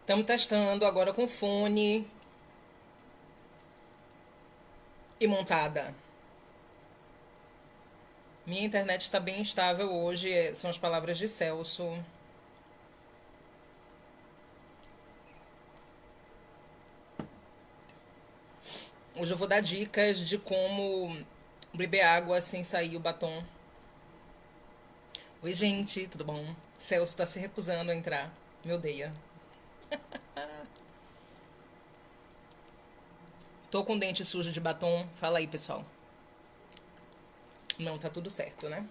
Estamos testando agora com fone e montada. Minha internet está bem estável hoje, são as palavras de Celso. Hoje eu vou dar dicas de como beber água sem sair o batom. Oi, gente, tudo bom? Celso está se recusando a entrar. Me odeia. Tô com dente sujo de batom. Fala aí, pessoal. Não, tá tudo certo, né?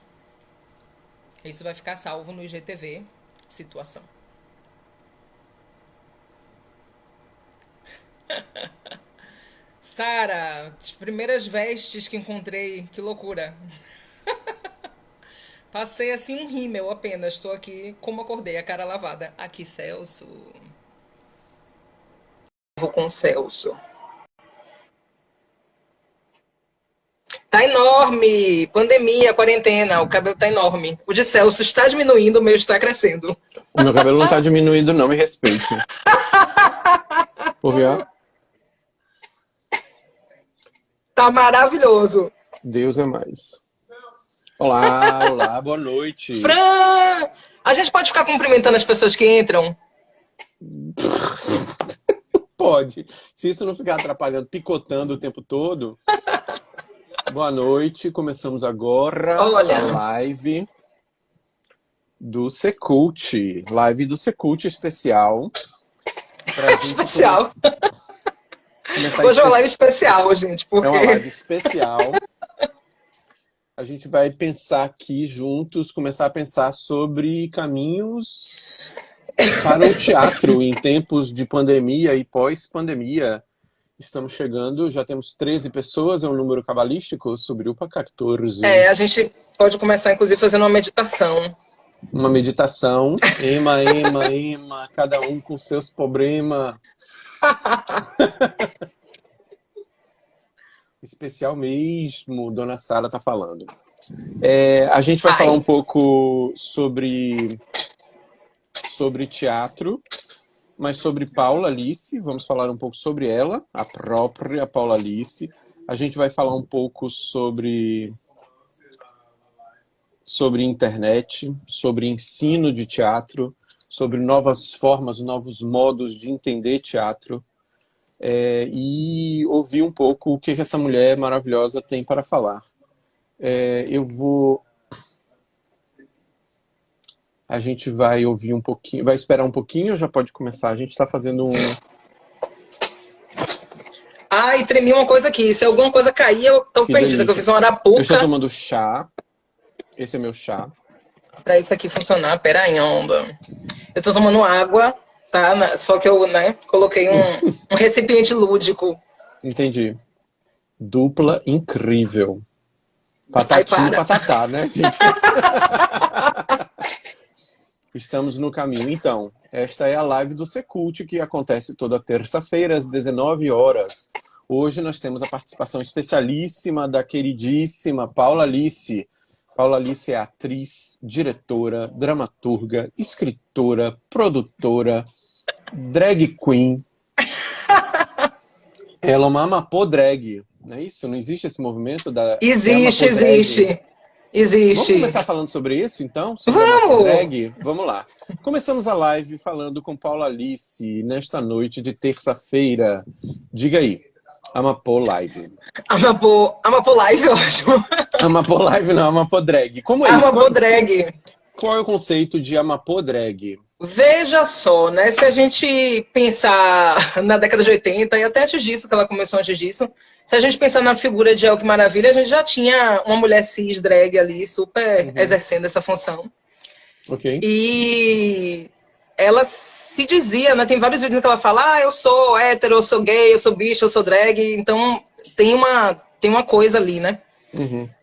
Isso vai ficar salvo no IGTV. Situação. Sara, as primeiras vestes que encontrei, que loucura. Passei assim um rímel apenas. Estou aqui como acordei, a cara lavada. Aqui, Celso. Vou com o Celso. Tá enorme! Pandemia, quarentena, o cabelo tá enorme. O de Celso está diminuindo, o meu está crescendo. O meu cabelo não tá diminuindo, não, me respeite. Por ó. Tá maravilhoso. Deus é mais. Olá, olá, boa noite. Fran! A gente pode ficar cumprimentando as pessoas que entram? Pode. Se isso não ficar atrapalhando, picotando o tempo todo. Boa noite, começamos agora Olha. a live do Secult. Live do Secult especial. Especial. Hoje é uma live especial, gente. Porque... É uma live especial. A gente vai pensar aqui juntos, começar a pensar sobre caminhos para o teatro em tempos de pandemia e pós-pandemia. Estamos chegando, já temos 13 pessoas, é um número cabalístico, subiu para 14. A gente pode começar, inclusive, fazendo uma meditação. Uma meditação, ema, cada um com seus problemas. Especial mesmo, Dona Sara tá falando. A gente vai falar um pouco sobre teatro, mas sobre Paula Alice, vamos falar um pouco sobre ela, a própria Paula Alice. A gente vai falar um pouco sobre internet, sobre ensino de teatro, sobre novas formas, novos modos de entender teatro. E ouvir um pouco o que essa mulher maravilhosa tem para falar. A gente vai ouvir um pouquinho, vai esperar um pouquinho ou já pode começar? A gente está fazendo um... Ai, tremi uma coisa aqui. Se alguma coisa cair, eu tô perdida, que eu fiz uma arapuca. Eu estou tomando chá. Esse é meu chá. Pra isso aqui funcionar, peraí, onda. Eu tô tomando água, tá? Só que eu, coloquei um recipiente lúdico. Entendi. Dupla incrível. Patatinho e patatá, né, gente? Estamos no caminho. Então, esta é a live do Secult, que acontece toda terça-feira, às 19 horas. Hoje nós temos a participação especialíssima da queridíssima Paula Alice. Paula Alice é atriz, diretora, dramaturga, escritora, produtora, drag queen. Ela é uma amapô drag, não é isso? Não existe esse movimento da... Existe. Vamos começar falando sobre isso, então? Sobre Vamos! drag? Vamos lá. Começamos a live falando com Paula Alice nesta noite de terça-feira. Diga aí, Amapô Live. Amapô Live, ótimo. Amapô Live não, Amapô Drag. Como é isso? Amapô Drag. Qual é o conceito de Amapô Drag? Veja só, né? Se a gente pensar na década de 80 e até antes disso, que ela começou antes disso, se a gente pensar na figura de El Que Maravilha, a gente já tinha uma mulher cis drag ali, super exercendo essa função. Ok. E ela se dizia, né? Tem vários vídeos que ela fala, eu sou hétero, eu sou gay, eu sou bicho, eu sou drag. Então tem uma coisa ali, né?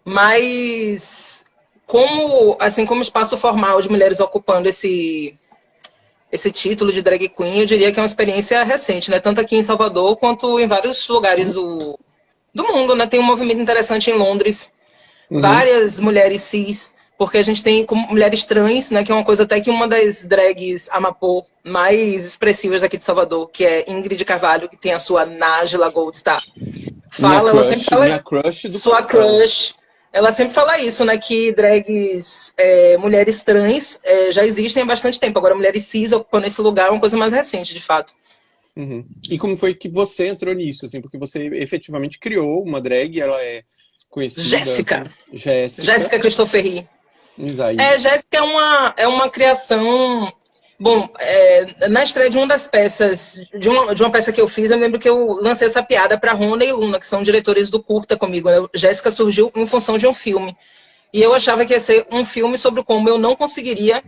Mas como espaço formal de mulheres ocupando esse título de drag queen, eu diria que é uma experiência recente, né? Tanto aqui em Salvador quanto em vários lugares do mundo, né? Tem um movimento interessante em Londres. Várias mulheres cis porque a gente tem como mulheres trans, né, que é uma coisa até que uma das drags Amapô mais expressivas daqui de Salvador, que é Ingrid Carvalho, que tem a sua Nájila Goldstar, fala, ela sempre fala, minha crush do sua coração. crush, ela sempre fala isso, né, que drags, mulheres trans já existem há bastante tempo, agora mulheres cis ocupando esse lugar é uma coisa mais recente, de fato. Uhum. E como foi que você entrou nisso, assim? Porque você efetivamente criou uma drag, ela é conhecida... Jéssica. Jéssica. Jéssica Cristoferri. Isaí. Jéssica é uma criação... Bom, na estreia de uma das peças, de uma peça que eu fiz, eu lembro que eu lancei essa piada para Rona e Luna, que são diretores do curta comigo, né? Jéssica surgiu em função de um filme. E eu achava que ia ser um filme sobre como eu não conseguiria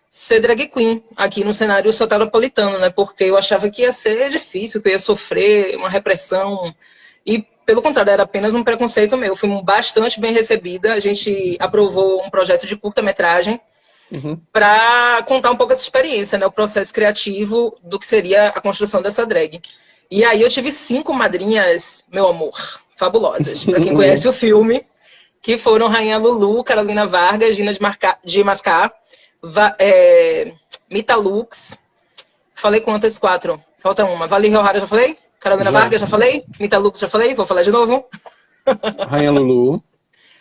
ser drag queen aqui no cenário soteropolitano, né? Porque eu achava que ia ser difícil, que eu ia sofrer uma repressão. E, pelo contrário, era apenas um preconceito meu. Fui bastante bem recebida. A gente aprovou um projeto de curta-metragem para contar um pouco dessa experiência, né? O processo criativo do que seria a construção dessa drag. E aí eu tive 5 madrinhas, meu amor, fabulosas. Para quem conhece o filme, que foram Rainha Lulu, Carolina Vargas, Gina de Mascar, Mita Lux. Falei quantas? 4. Falta uma. Valerie O'Hara, já falei? Carolina Vargas, já falei? Mita Lux, já falei? Vou falar de novo. Rainha Lulu.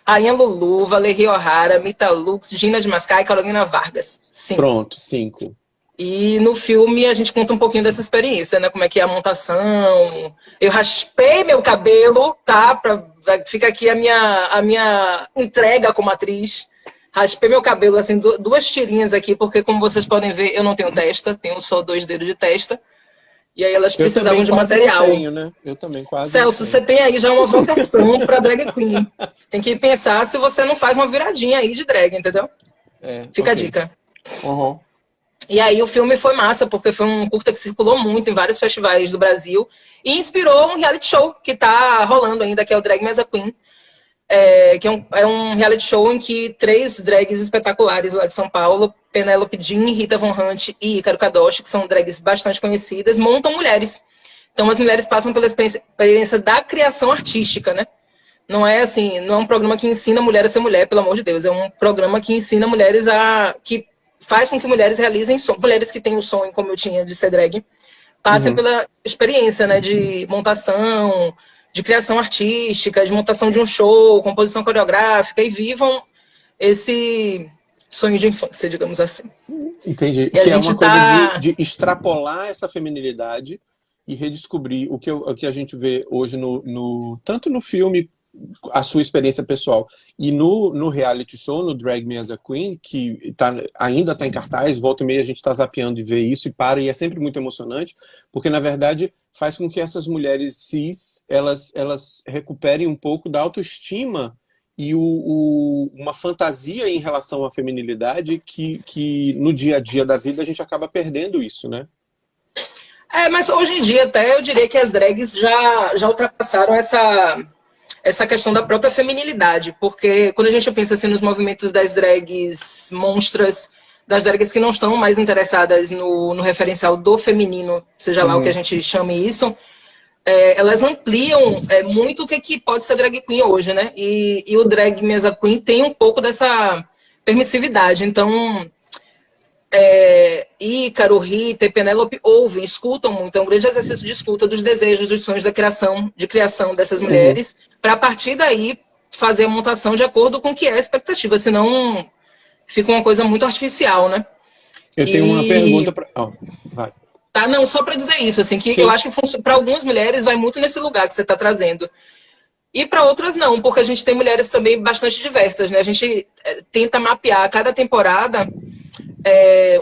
Rainha Lulu, Valerie O'Hara, Mita Lux, Gina de Mascar e Carolina Vargas. 5. Pronto, 5. E no filme a gente conta um pouquinho dessa experiência, né? Como é que é a montação. Eu raspei meu cabelo, tá? Fica aqui a minha entrega como atriz. Raspei meu cabelo, assim, 2 tirinhas aqui, porque como vocês podem ver, eu não tenho testa, tenho só 2 dedos de testa. E aí elas precisavam de material. Eu tenho, né? Eu também quase. Celso, você tem aí já uma vocação para drag queen. Tem que pensar se você não faz uma viradinha aí de drag, entendeu? Fica a dica. Uhum. E aí o filme foi massa, porque foi um curta que circulou muito em vários festivais do Brasil e inspirou um reality show que tá rolando ainda, que é o Drag Me As a Queen. Que é um reality show em que 3 drags espetaculares lá de São Paulo, Penélope Jean, Rita Von Hunt e Ícaro Kadoshi, que são drags bastante conhecidas, montam mulheres. Então as mulheres passam pela experiência da criação artística, né? Não é assim, não é um programa que ensina a mulher a ser mulher, pelo amor de Deus. É um programa que ensina mulheres que faz com que mulheres realizem mulheres que têm o sonho, como eu tinha, de ser drag, passem pela experiência, né, de montação, de criação artística, de montação de um show, composição coreográfica, e vivam esse sonho de infância, digamos assim. Entendi. E que é uma tá... coisa de extrapolar essa feminilidade e redescobrir o que a gente vê hoje tanto no filme, a sua experiência pessoal, e no reality show, no Drag Me As a Queen, que ainda está em cartaz, volta e meia a gente está zapeando e vê isso e é sempre muito emocionante, porque na verdade faz com que essas mulheres cis, elas recuperem um pouco da autoestima e uma fantasia em relação à feminilidade que no dia a dia da vida a gente acaba perdendo isso, né? Mas hoje em dia até eu diria que as drags já ultrapassaram essa questão da própria feminilidade, porque quando a gente pensa assim, nos movimentos das drags monstras, das drags que não estão mais interessadas no referencial do feminino, seja lá o que a gente chame isso, elas ampliam muito o que pode ser drag queen hoje, né? E o Drag Me As a Queen tem um pouco dessa permissividade. Então, Ícaro, Rita e Penélope ouvem, escutam muito. É um grande exercício de escuta dos desejos, dos sonhos de criação dessas mulheres, para a partir daí fazer a montação de acordo com o que é a expectativa, senão fica uma coisa muito artificial, né? Eu tenho uma pergunta para... vai. Tá, não, só para dizer isso, assim, que eu acho que para algumas mulheres vai muito nesse lugar que você está trazendo. E para outras não, porque a gente tem mulheres também bastante diversas, né? A gente tenta mapear cada temporada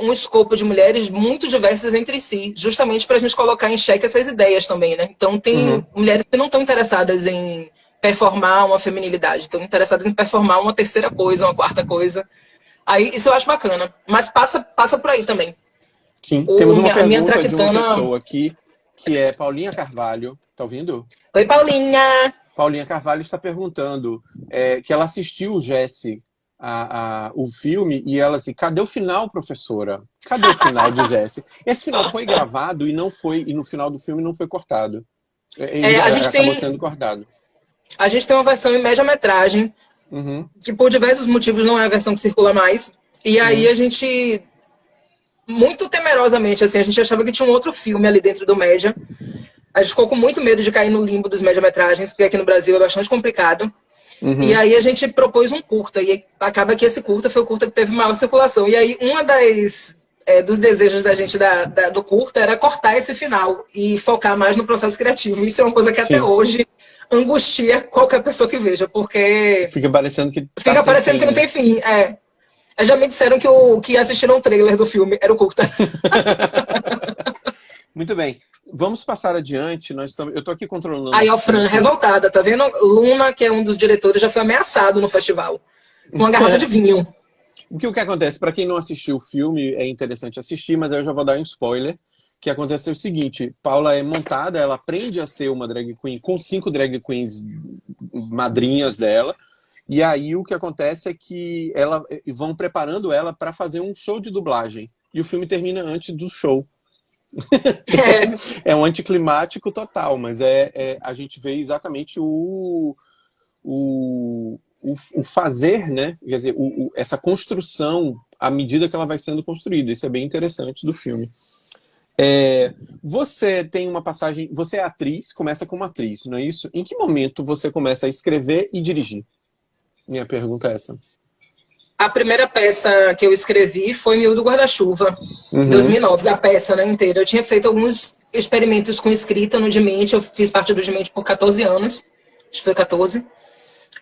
um escopo de mulheres muito diversas entre si, justamente para a gente colocar em xeque essas ideias também, né? Então tem mulheres que não estão interessadas em performar uma feminilidade, estão interessadas em performar uma terceira coisa, uma quarta coisa. Aí isso eu acho bacana, mas passa por aí também. Sim, temos uma pergunta de uma pessoa aqui, que é Paulinha Carvalho. Tá ouvindo? Oi, Paulinha! Paulinha Carvalho está perguntando que ela assistiu o Jessie, o filme, e ela assim, cadê o final, professora? Cadê o final de Jessie? Esse final foi gravado e no final do filme não foi cortado. Acabou sendo cortado. A gente tem uma versão em média-metragem que por diversos motivos não é a versão que circula mais. E aí a gente, muito temerosamente, assim, a gente achava que tinha um outro filme ali dentro do média. A gente ficou com muito medo de cair no limbo dos média-metragens, porque aqui no Brasil é bastante complicado. E aí a gente propôs um curta, e acaba que esse curta foi o curta que teve maior circulação. E aí uma dos desejos da gente do curta era cortar esse final e focar mais no processo criativo. Isso é uma coisa que até hoje angustia qualquer pessoa que veja, porque fica parecendo que não tem fim. Já me disseram que assistiram o trailer do filme, era o curta. Muito bem. Vamos passar adiante. Eu tô aqui controlando. Aí, ó, Fran, revoltada, tá vendo? Luna, que é um dos diretores, já foi ameaçado no festival com uma garrafa de vinho. O que acontece? Para quem não assistiu o filme, é interessante assistir, mas eu já vou dar um spoiler. Que acontece é o seguinte: Paula é montada, ela aprende a ser uma drag queen com 5 drag queens madrinhas dela. E aí o que acontece é que vão preparando ela para fazer um show de dublagem. E o filme termina antes do show. É um anticlimático total, mas a gente vê exatamente o fazer, né? Quer dizer, essa construção à medida que ela vai sendo construída. Isso é bem interessante do filme. Você tem uma passagem... Você é atriz, começa como atriz, não é isso? Em que momento você começa a escrever e dirigir? Minha pergunta é essa. A primeira peça que eu escrevi foi Miúdo Guarda-Chuva, em 2009, a peça, né, inteira. Eu tinha feito alguns experimentos com escrita no Demente, eu fiz parte do Demente por 14 anos, acho que foi 14.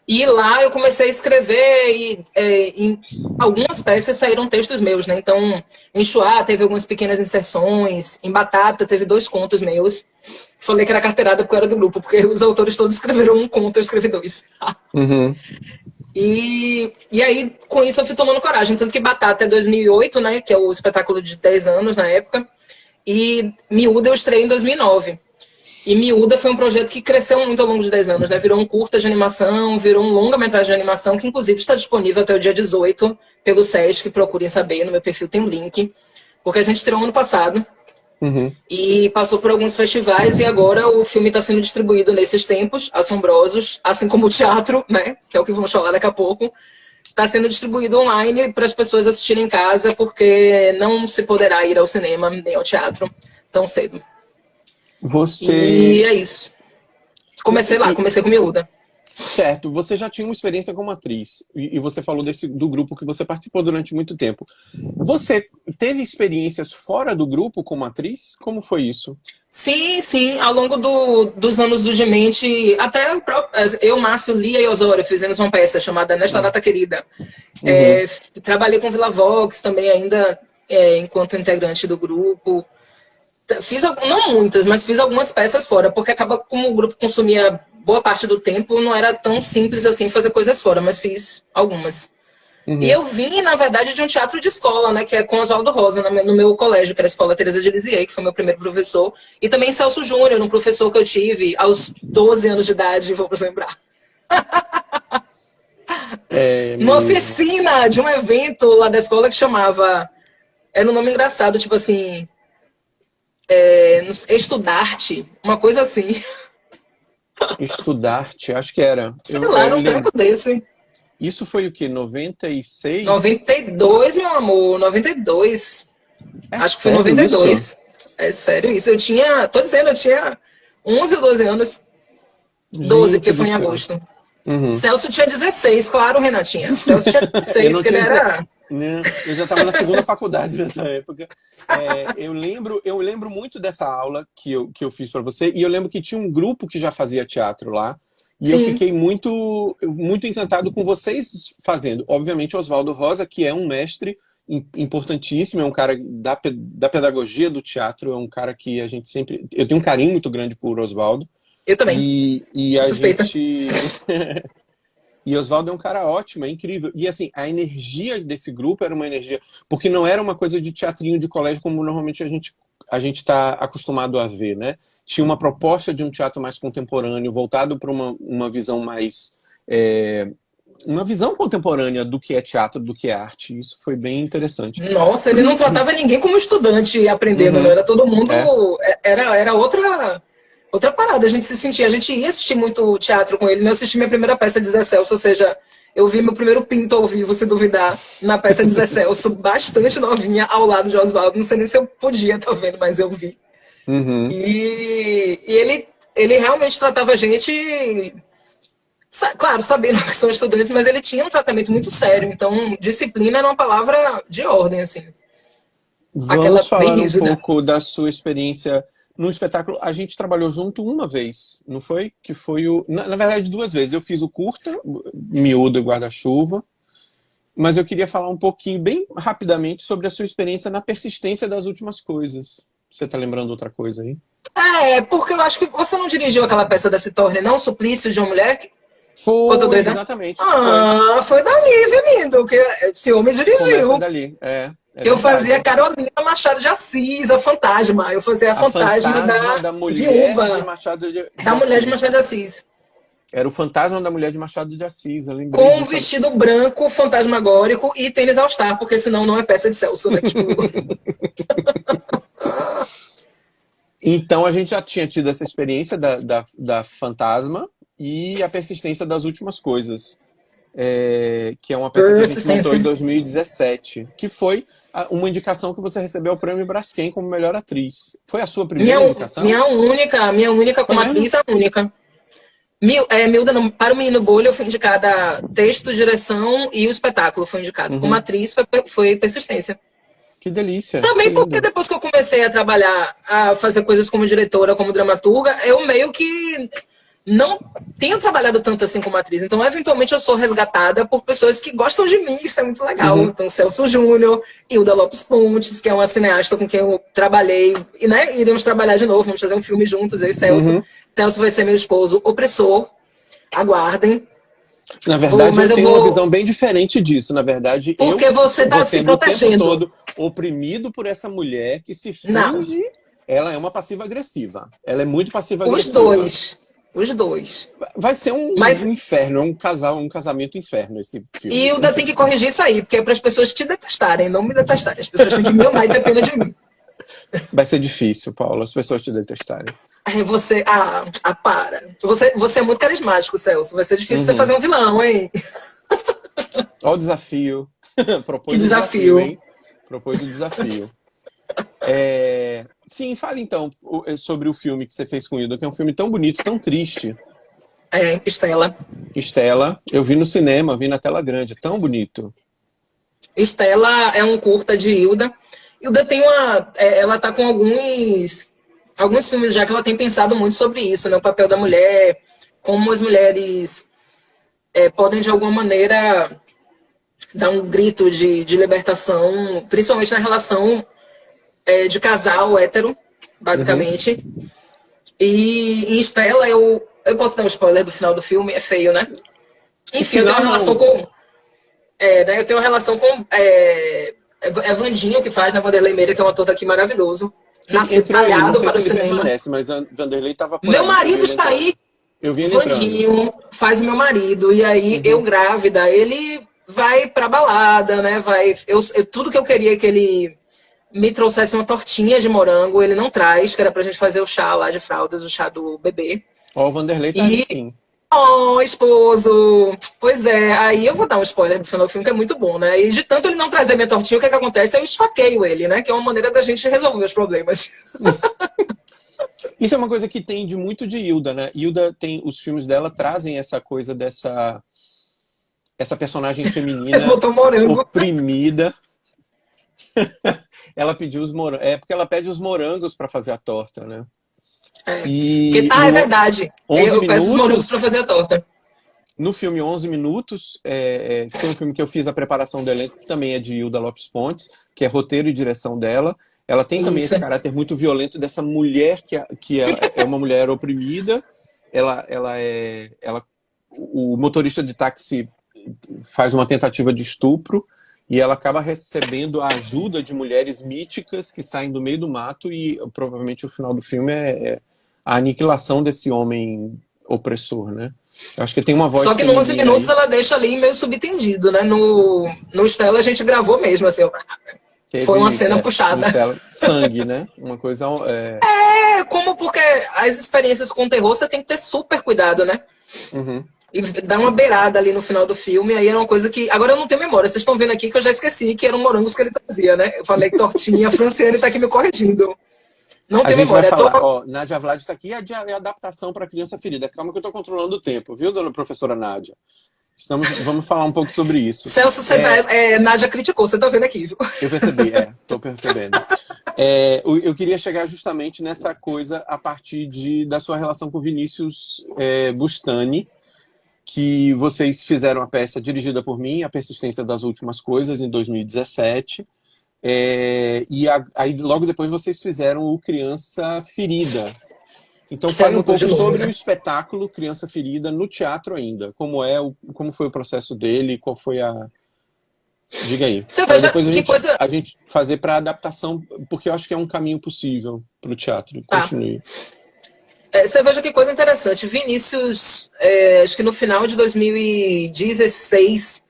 E lá eu comecei a escrever e em algumas peças saíram textos meus, né? Então, em Chuá teve algumas pequenas inserções, em Batata teve 2 contos meus. Falei que era carteirada porque eu era do grupo, porque os autores todos escreveram um conto, eu escrevi 2. E aí, com isso, eu fui tomando coragem. Tanto que Batata é 2008, né? Que é o espetáculo de 10 anos na época. E Miúda eu estreiei em 2009. E Miúda foi um projeto que cresceu muito ao longo de 10 anos, né? Virou um curta de animação, virou um longa-metragem de animação, que inclusive está disponível até o dia 18 pelo Sesc, procurem saber, no meu perfil tem um link. Porque a gente estreou ano passado. E passou por alguns festivais e agora o filme está sendo distribuído nesses tempos assombrosos, assim como o teatro, né, que é o que vamos falar daqui a pouco, está sendo distribuído online para as pessoas assistirem em casa, porque não se poderá ir ao cinema nem ao teatro tão cedo. E é isso. Comecei com Miúda. Certo, você já tinha uma experiência como atriz e você falou do grupo que você participou durante muito tempo. Você teve experiências fora do grupo como atriz? Como foi isso? Sim, ao longo dos anos do Demente, até eu, Márcio, Lia e Osório fizemos uma peça chamada Nesta Data Querida. Trabalhei com Vila Vox também ainda enquanto integrante do grupo. Fiz, não muitas, mas fiz algumas peças fora, porque acaba como o grupo consumia boa parte do tempo, não era tão simples assim fazer coisas fora, mas fiz algumas. E eu vim, na verdade, de um teatro de escola, né, que é com Oswaldo Rosa, no meu colégio, que era a Escola Teresa de Lisieux, que foi meu primeiro professor, e também Celso Júnior, um professor que eu tive aos 12 anos de idade, vamos lembrar. Numa oficina de um evento lá da escola que chamava... Era um nome engraçado, tipo assim... Estudarte, uma coisa assim. Estudarte, acho que era. Sei lá, era um treco desse. Isso foi o quê? 96? 92, meu amor, 92. Acho que foi 92. Isso? É sério isso. Eu tinha 11 ou 12 anos. 12, porque foi em agosto. Celso tinha 16, claro, Renatinha. Celso tinha 16, porque ele era... Não, eu já estava na segunda faculdade nessa época. Eu lembro muito dessa aula que eu fiz para você, e eu lembro que tinha um grupo que já fazia teatro lá, e eu fiquei muito encantado com vocês fazendo. Obviamente, Oswaldo Rosa, que é um mestre importantíssimo, é um cara da pedagogia do teatro, é um cara que a gente sempre... Eu tenho um carinho muito grande por Oswaldo. Eu também. E a Suspeita. E Oswaldo é um cara ótimo, é incrível. E assim, a energia desse grupo era uma energia... Porque não era uma coisa de teatrinho de colégio como normalmente a gente está acostumado a ver, né? Tinha uma proposta de um teatro mais contemporâneo, voltado para uma visão mais... uma visão contemporânea do que é teatro, do que é arte. Isso foi bem interessante. Nossa, ele não tratava ninguém como estudante aprendendo, não. Era todo mundo... Era outra parada, a gente se sentia, a gente ia assistir muito teatro com ele, né? Eu assisti minha primeira peça de Zé Celso, ou seja, Eu vi meu primeiro pinto ao vivo, se duvidar, na peça de Zé Celso, bastante novinha, ao lado de Oswaldo. Não sei nem se eu podia estar vendo, mas eu vi. Uhum. E ele realmente tratava a gente, claro, sabendo que são estudantes, mas ele tinha um tratamento muito sério. Então, disciplina era uma palavra de ordem, assim. Aquela Vamos falar bem um rígida. pouco da sua experiência no espetáculo. A gente trabalhou junto uma vez, não foi? Que foi o... Na verdade, duas vezes. Eu fiz o curta, Miúdo e Guarda-Chuva, mas eu queria falar um pouquinho, bem rapidamente, sobre a sua experiência na persistência das últimas coisas. Você tá lembrando outra coisa aí? Porque eu acho que você não dirigiu aquela peça da Citorne, não? Suplício de uma Mulher? Ou tô Foi, doida? exatamente. Foi dali, lindo, que esse homem Começa dirigiu. dali, é Eu verdade. fazia Carolina Machado de Assis, a fantasma. Eu fazia a fantasma da mulher viúva, de Machado de da mulher de Assis. Machado de Assis. Era o fantasma da mulher de Machado de Assis, eu lembrei Com um disso. vestido branco, fantasmagórico e tênis All Star, porque senão não é peça de Celso, né? Tipo... Então a gente já tinha tido essa experiência da fantasma e a persistência das últimas coisas. Que é uma peça que a gente montou em 2017, que foi uma indicação que você recebeu o prêmio Braskem como melhor atriz. Foi a sua primeira indicação? Minha única como atriz, a única. Milda, para o Menino Bolha, eu fui indicada texto, direção e o espetáculo foi indicado. Uhum. Como atriz, foi persistência. Que delícia. Também que porque depois que eu comecei a trabalhar, a fazer coisas como diretora, como dramaturga, eu meio que não tenho trabalhado tanto assim como atriz. Então, eventualmente, eu sou resgatada por pessoas que gostam de mim. Isso é muito legal. Uhum. Então, Celso Júnior, Hilda Lopes Pontes, que é uma cineasta com quem eu trabalhei. E, né, iremos trabalhar de novo. Vamos fazer um filme juntos, eu e Celso. Uhum. Celso vai ser meu esposo opressor. Aguardem. Na verdade, eu tenho uma visão bem diferente disso. Na verdade, porque você está se protegendo. O tempo todo oprimido por essa mulher que se finge. Não. Ela é uma passiva-agressiva. Ela é muito passiva-agressiva. Os dois. Vai ser um inferno, um casamento inferno esse filme. E Hilda tem que corrigir isso aí, porque é para as pessoas te detestarem, não me detestarem. As pessoas têm que me amar e ter pena de mim. Vai ser difícil, Paulo, as pessoas te detestarem. Você, para. Você é muito carismático, Celso. Vai ser difícil você fazer um vilão, hein? Olha o desafio. Que desafio, hein? Propôs o desafio. Sim, fale então sobre o filme que você fez com o Hilda, que é um filme tão bonito, tão triste. Estela. Estela, eu vi no cinema, vi na tela grande, tão bonito. Estela é um curta de Hilda. Hilda tem ela tá com alguns filmes já que ela tem pensado muito sobre isso, né? O papel da mulher, como as mulheres podem de alguma maneira dar um grito de libertação, principalmente na relação de casal hétero, basicamente. Uhum. E em Estela, eu posso dar um spoiler do final do filme, é feio, né? Enfim, eu tenho uma relação com... né? Eu tenho uma relação com... É Vandinho que faz, na Vanderlei Meira, que é um ator daqui maravilhoso. Nasceu talhado para o cinema. Permanece, mas Vanderlei estava por meu marido está aí. Eu vi ele Vandinho faz o meu marido. E aí, eu grávida, ele vai pra balada, né? Tudo que eu queria que ele me trouxesse uma tortinha de morango, ele não traz, que era pra gente fazer o chá lá de fraldas, o chá do bebê. O Vanderlei tá aí, sim. Esposo! Pois é, aí eu vou dar um spoiler do final do filme, que é muito bom, né? E de tanto ele não trazer minha tortinha, o que acontece? Eu esfaqueio ele, né? Que é uma maneira da gente resolver os problemas. Isso é uma coisa que tem muito de Hilda, né? Hilda os filmes dela trazem essa coisa essa personagem feminina oprimida. Ela pediu os morangos. Porque ela pede os morangos para fazer a torta, né? É verdade. Eu peço os morangos para fazer a torta. No filme 11 Minutos, foi um filme que eu fiz a preparação do elenco, que também é de Hilda Lopes Pontes, que é roteiro e direção dela. Ela tem também esse caráter muito violento dessa mulher que é uma mulher oprimida. O motorista de táxi faz uma tentativa de estupro e ela acaba recebendo a ajuda de mulheres míticas que saem do meio do mato e provavelmente o final do filme é a aniquilação desse homem opressor, né? Eu acho que tem uma voz. Só que no 11 minutos ela deixa ali meio subentendido, né? No Estela a gente gravou mesmo, assim. Foi uma cena puxada. Sangue, né? Uma coisa. Porque as experiências com terror você tem que ter super cuidado, né? Uhum. e dá uma beirada ali no final do filme, aí era uma coisa que... Agora eu não tenho memória, vocês estão vendo aqui que eu já esqueci que eram morangos que ele trazia, né? Eu falei tortinha, a Franciane tá aqui me corrigindo. Não A tenho gente memória. vai falar, ó, Nádia Vlad está aqui, é adaptação para criança ferida. Calma que eu estou controlando o tempo, viu, dona professora Nádia? Vamos falar um pouco sobre isso. Celso, Nádia criticou, você tá vendo aqui, viu? Eu percebi, estou percebendo. Eu queria chegar justamente nessa coisa a partir da sua relação com Vinícius Bustani, que vocês fizeram a peça dirigida por mim, A Persistência das Últimas Coisas, em 2017. Aí logo depois vocês fizeram o Criança Ferida. Então fale um pouco sobre o espetáculo Criança Ferida no teatro ainda. Como foi o processo dele, qual foi a... Diga aí. Você veja depois a gente fazer para adaptação, porque eu acho que é um caminho possível para o teatro. Continue. Você veja que coisa interessante. Vinícius, acho que no final de 2016,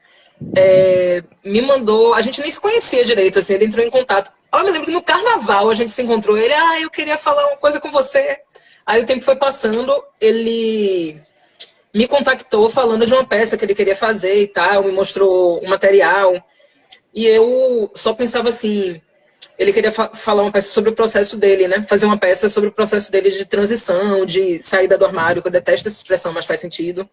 me mandou... A gente nem se conhecia direito, assim, ele entrou em contato. Eu me lembro que no carnaval a gente se encontrou. Ele, eu queria falar uma coisa com você. Aí o tempo foi passando, ele me contactou falando de uma peça que ele queria fazer e tal, me mostrou um material. E eu só pensava assim, ele queria falar uma peça sobre o processo dele, né? Fazer uma peça sobre o processo dele de transição, de saída do armário, que eu detesto essa expressão, mas faz sentido.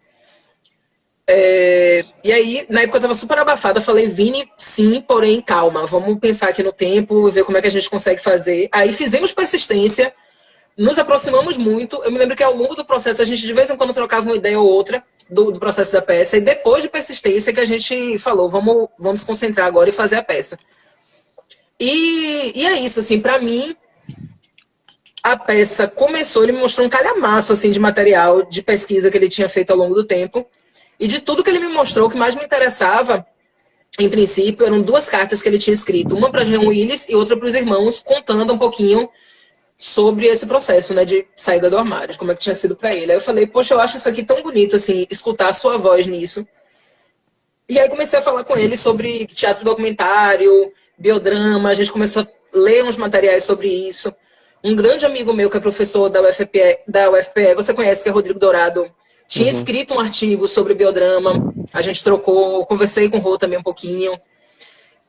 E aí, na época eu tava super abafada, eu falei, Vini, sim, porém, calma, vamos pensar aqui no tempo, ver como é que a gente consegue fazer. Aí fizemos Persistência, nos aproximamos muito. Eu me lembro que ao longo do processo a gente de vez em quando trocava uma ideia ou outra do processo da peça, e depois de Persistência que a gente falou, vamos se concentrar agora e fazer a peça. E é isso, assim, pra mim, a peça começou, ele me mostrou um calhamaço, assim, de material, de pesquisa que ele tinha feito ao longo do tempo, e de tudo que ele me mostrou, o que mais me interessava, em princípio, eram 2 cartas que ele tinha escrito, uma para Jean Willis e outra para os irmãos, contando um pouquinho sobre esse processo, né, de saída do armário, de como é que tinha sido para ele. Aí eu falei, poxa, eu acho isso aqui tão bonito, assim, escutar a sua voz nisso. E aí comecei a falar com ele sobre teatro documentário, biodrama, a gente começou a ler uns materiais sobre isso. Um grande amigo meu, que é professor da UFPE, você conhece, que é Rodrigo Dourado, tinha escrito um artigo sobre biodrama, a gente trocou, conversei com o Rô também um pouquinho.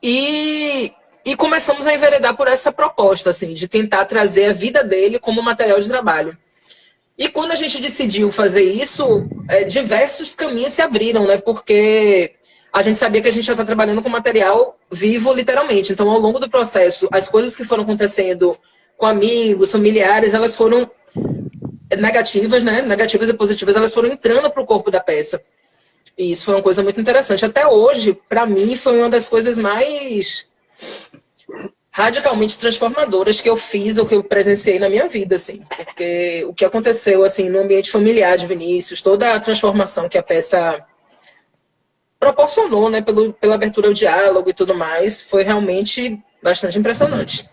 E começamos a enveredar por essa proposta, assim, de tentar trazer a vida dele como material de trabalho. E quando a gente decidiu fazer isso, diversos caminhos se abriram, né? Porque a gente sabia que a gente já está trabalhando com material vivo, literalmente. Então, ao longo do processo, as coisas que foram acontecendo com amigos, familiares, elas foram negativas, né? Negativas e positivas, elas foram entrando para o corpo da peça. E isso foi uma coisa muito interessante. Até hoje, para mim, foi uma das coisas mais radicalmente transformadoras que eu fiz ou que eu presenciei na minha vida, assim. Porque o que aconteceu, assim, no ambiente familiar de Vinícius, toda a transformação que a peça proporcionou, né, pela abertura ao diálogo e tudo mais, foi realmente bastante impressionante.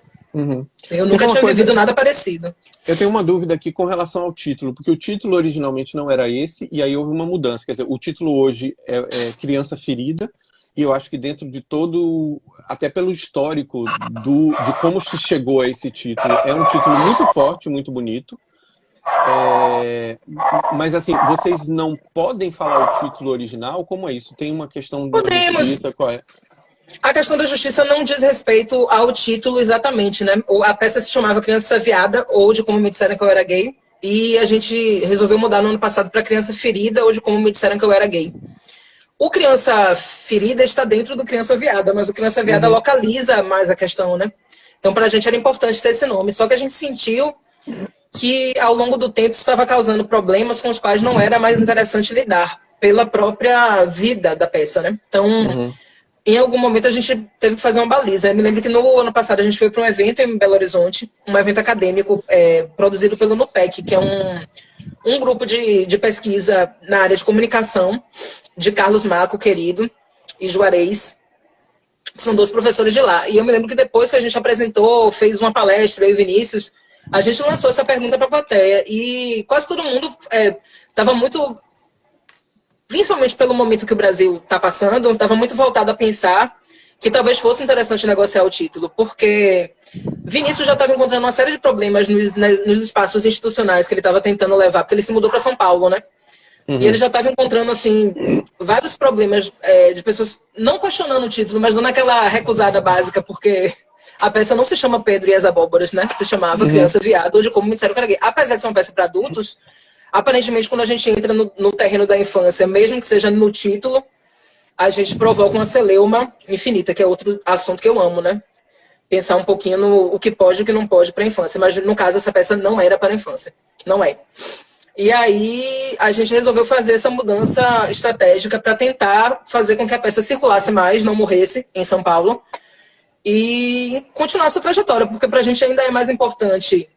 Eu nunca tinha vivido nada parecido. Eu tenho uma dúvida aqui com relação ao título, porque o título originalmente não era esse, e aí houve uma mudança. Quer dizer, o título hoje é Criança Ferida, e eu acho que dentro de todo, até pelo histórico de como se chegou a esse título, é um título muito forte, muito bonito. Mas assim, vocês não podem falar o título original? Como é isso? Tem uma questão da justiça? Qual é? A questão da justiça não diz respeito ao título exatamente, né? A peça se chamava Criança Viada, ou de Como Me Disseram Que Eu Era Gay, e a gente resolveu mudar no ano passado para Criança Ferida, ou de Como Me Disseram Que Eu Era Gay. O Criança Ferida está dentro do Criança Viada, mas o Criança Viada localiza mais a questão, né? Então, para a gente era importante ter esse nome, só que a gente sentiu que ao longo do tempo estava causando problemas com os quais não era mais interessante lidar, pela própria vida da peça, né? Então, em algum momento a gente teve que fazer uma baliza. Eu me lembro que no ano passado a gente foi para um evento em Belo Horizonte, um evento acadêmico produzido pelo NUPEC, que é um grupo de pesquisa na área de comunicação, de Carlos Maco, querido, e Juarez, que são 2 professores de lá. E eu me lembro que depois que a gente apresentou, fez uma palestra, eu e Vinícius, a gente lançou essa pergunta para a plateia, e quase todo mundo estava muito, principalmente pelo momento que o Brasil está passando, estava muito voltado a pensar que talvez fosse interessante negociar o título, porque Vinícius já estava encontrando uma série de problemas nos espaços institucionais que ele estava tentando levar, porque ele se mudou para São Paulo, né? E ele já estava encontrando, assim, vários problemas de pessoas não questionando o título, mas dando aquela recusada básica, porque a peça não se chama Pedro e as Abóboras, né? Se chamava Criança Viada, ou de como me disseram que era gay. Apesar de ser uma peça para adultos, aparentemente, quando a gente entra no terreno da infância, mesmo que seja no título, a gente provoca uma celeuma infinita, que é outro assunto que eu amo, né? Pensar um pouquinho no o que pode e o que não pode para a infância. Mas, no caso, essa peça não era para a infância. Não é. E aí, a gente resolveu fazer essa mudança estratégica para tentar fazer com que a peça circulasse mais, não morresse em São Paulo, e continuar essa trajetória, porque para a gente ainda é mais importante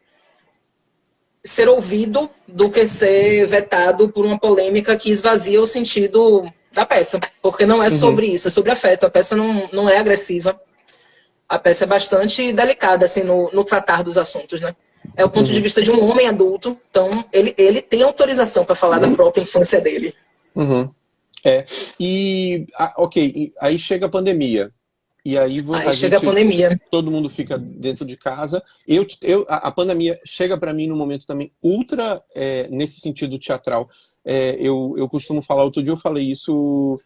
ser ouvido do que ser vetado por uma polêmica que esvazia o sentido da peça, porque não é sobre isso, é sobre afeto. A peça não é agressiva, a peça é bastante delicada assim, no tratar dos assuntos, né? É o ponto de vista de um homem adulto, então ele tem autorização para falar da própria infância dele. Ok, aí chega a pandemia. E aí, chega a pandemia. Todo mundo fica dentro de casa. A pandemia chega para mim num momento também ultra, nesse sentido teatral. Eu costumo falar, outro dia eu falei isso,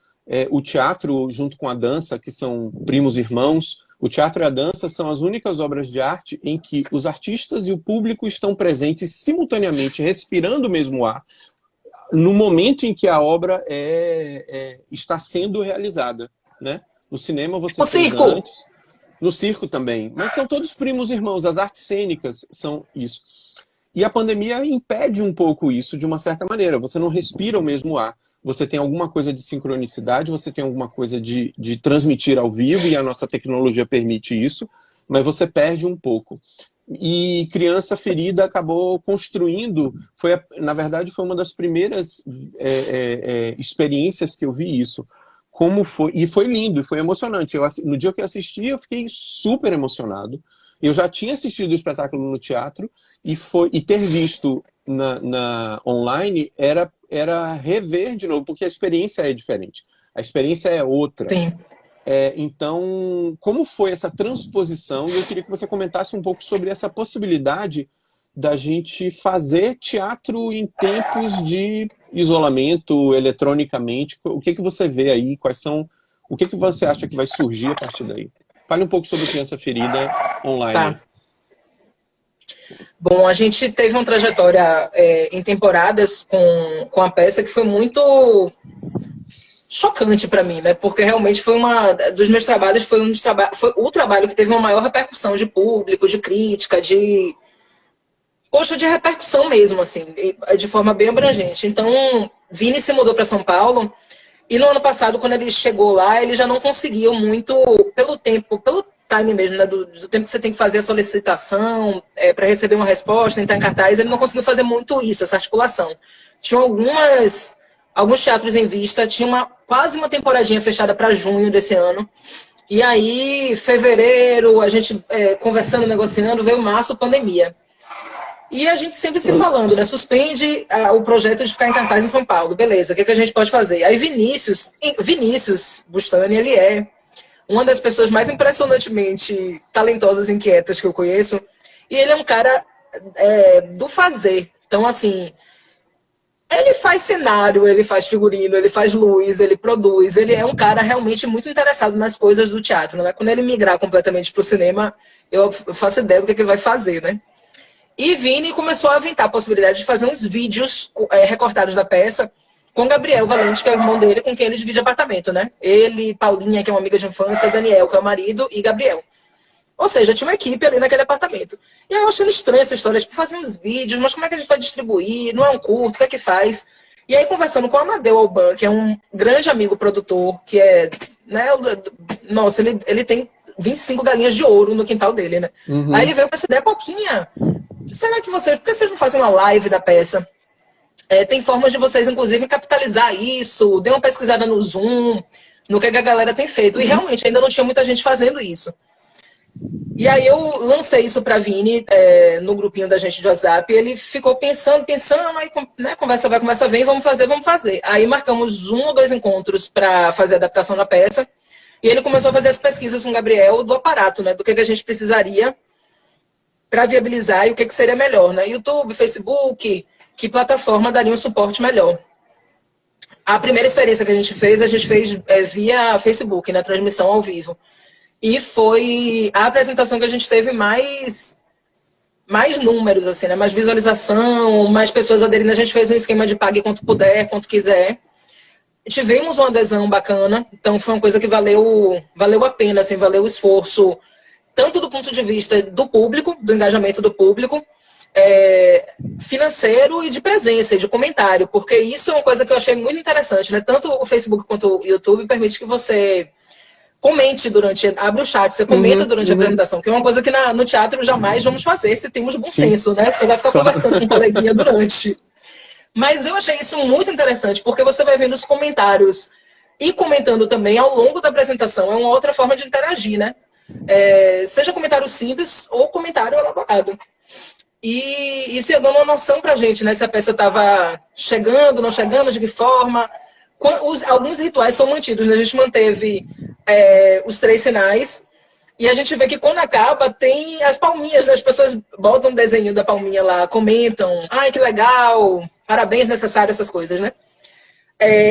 o teatro junto com a dança, que são primos irmãos, o teatro e a dança são as únicas obras de arte em que os artistas e o público estão presentes simultaneamente, respirando o mesmo ar, no momento em que a obra está sendo realizada, né? No cinema você fez antes, no circo também, mas são todos primos irmãos, as artes cênicas são isso. E a pandemia impede um pouco isso de uma certa maneira, você não respira o mesmo ar, você tem alguma coisa de sincronicidade, você tem alguma coisa de transmitir ao vivo, e a nossa tecnologia permite isso, mas você perde um pouco. E Criança Ferida acabou construindo, na verdade foi uma das primeiras experiências que eu vi isso. Como foi, e foi lindo, e foi emocionante. No dia que eu assisti, eu fiquei super emocionado. Eu já tinha assistido o espetáculo no teatro, e ter visto na online era rever de novo, porque a experiência é diferente. A experiência é outra. Sim. Então, como foi essa transposição? E eu queria que você comentasse um pouco sobre essa possibilidade da gente fazer teatro em tempos de isolamento, eletronicamente. O que você vê aí? O que você acha que vai surgir a partir daí? Fale um pouco sobre Criança Ferida online. Tá. Bom, a gente teve uma trajetória em temporadas com a peça que foi muito chocante para mim, né? Porque realmente foi dos meus trabalhos, foi o trabalho que teve uma maior repercussão de público, de crítica, de repercussão mesmo, assim, de forma bem abrangente. Então, Vini se mudou para São Paulo, e no ano passado, quando ele chegou lá, ele já não conseguiu muito, pelo time mesmo, né, do tempo que você tem que fazer a solicitação para receber uma resposta, entrar em cartaz, ele não conseguiu fazer muito isso, essa articulação. Tinha alguns teatros em vista, tinha quase uma temporadinha fechada para junho desse ano, e aí, fevereiro, a gente conversando, negociando, veio março, pandemia. E a gente sempre se falando, né? Suspende o projeto de ficar em cartaz em São Paulo. Beleza, o que a gente pode fazer? Aí Vinícius Bustani, ele é uma das pessoas mais impressionantemente talentosas e inquietas que eu conheço. E ele é um cara do fazer. Então, assim, ele faz cenário, ele faz figurino, ele faz luz, ele produz. Ele é um cara realmente muito interessado nas coisas do teatro, né? Quando ele migrar completamente para o cinema, eu faço ideia do que ele vai fazer, né? E Vini começou a aventar a possibilidade de fazer uns vídeos recortados da peça com Gabriel Valente, que é o irmão dele, com quem ele divide apartamento, né? Ele, Paulinha, que é uma amiga de infância, Daniel, que é o marido, e Gabriel. Ou seja, tinha uma equipe ali naquele apartamento. E aí eu achando estranha essa história, tipo, fazer uns vídeos, mas como é que a gente vai distribuir? Não é um curto, o que é que faz? E aí conversando com o Amadeu Alban, que é um grande amigo produtor, que né, nossa, ele tem 25 galinhas de ouro no quintal dele, né? Uhum. Aí ele veio com essa ideia, Coquinha, será que por que vocês não fazem uma live da peça? Tem formas de vocês, inclusive, capitalizar isso, dê uma pesquisada no Zoom, no que a galera tem feito. E realmente ainda não tinha muita gente fazendo isso. E aí eu lancei isso para Vini no grupinho da gente de WhatsApp, e ele ficou pensando, aí, né, conversa vai, conversa vem, vamos fazer. Aí marcamos 1 ou 2 encontros para fazer a adaptação da peça, e ele começou a fazer as pesquisas com o Gabriel do aparato, né, do que a gente precisaria para viabilizar e o que seria melhor, né? YouTube, Facebook, que plataforma daria um suporte melhor. A primeira experiência que a gente fez via Facebook, na transmissão ao vivo. E foi a apresentação que a gente teve mais números, assim, né? Mais visualização, mais pessoas aderindo. A gente fez um esquema de pague quanto puder, quanto quiser. Tivemos uma adesão bacana, então foi uma coisa que valeu a pena, assim, valeu o esforço, tanto do ponto de vista do público, do engajamento do público, financeiro e de presença, e de comentário, porque isso é uma coisa que eu achei muito interessante, né? Tanto o Facebook quanto o YouTube permite que você comente abre o chat, você comenta durante a apresentação, que é uma coisa que no teatro jamais vamos fazer se temos bom senso, né? Você vai ficar conversando com um coleguinha durante. Mas eu achei isso muito interessante, porque você vai vendo os comentários e comentando também ao longo da apresentação. É uma outra forma de interagir, né? Seja comentário simples ou comentário elaborado. E isso ia dando uma noção pra gente, né? Se a peça estava chegando, não chegando, de que forma. Alguns rituais são mantidos, né? A gente manteve os 3 sinais. E a gente vê que quando acaba, tem as palminhas, né? As pessoas botam um desenho da palminha lá, comentam. Ai, que legal! Parabéns, necessário, essas coisas, né?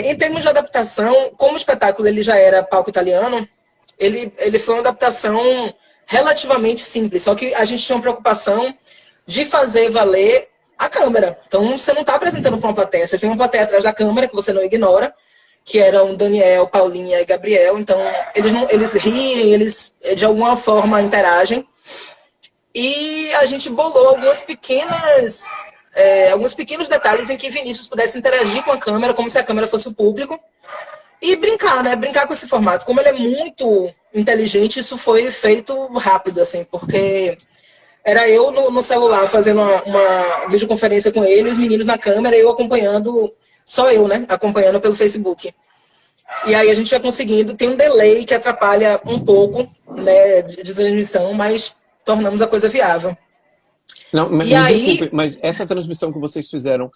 Em termos de adaptação, como o espetáculo ele já era palco italiano, ele foi uma adaptação relativamente simples. Só que a gente tinha uma preocupação de fazer valer a câmera. Então, você não está apresentando para uma plateia. Você tem uma plateia atrás da câmera que você não ignora, que eram Daniel, Paulinha e Gabriel. Então, eles riem, eles de alguma forma interagem. E a gente bolou alguns pequenos detalhes em que Vinícius pudesse interagir com a câmera, como se a câmera fosse o público. E brincar, né? Brincar com esse formato. Como ele é muito inteligente, isso foi feito rápido, assim, porque era eu no celular fazendo uma videoconferência com ele, os meninos na câmera, eu acompanhando, só eu, né? Acompanhando pelo Facebook. E aí a gente vai conseguindo, tem um delay que atrapalha um pouco, né, de transmissão, mas tornamos a coisa viável. Não, mas, desculpe, mas essa transmissão que vocês fizeram,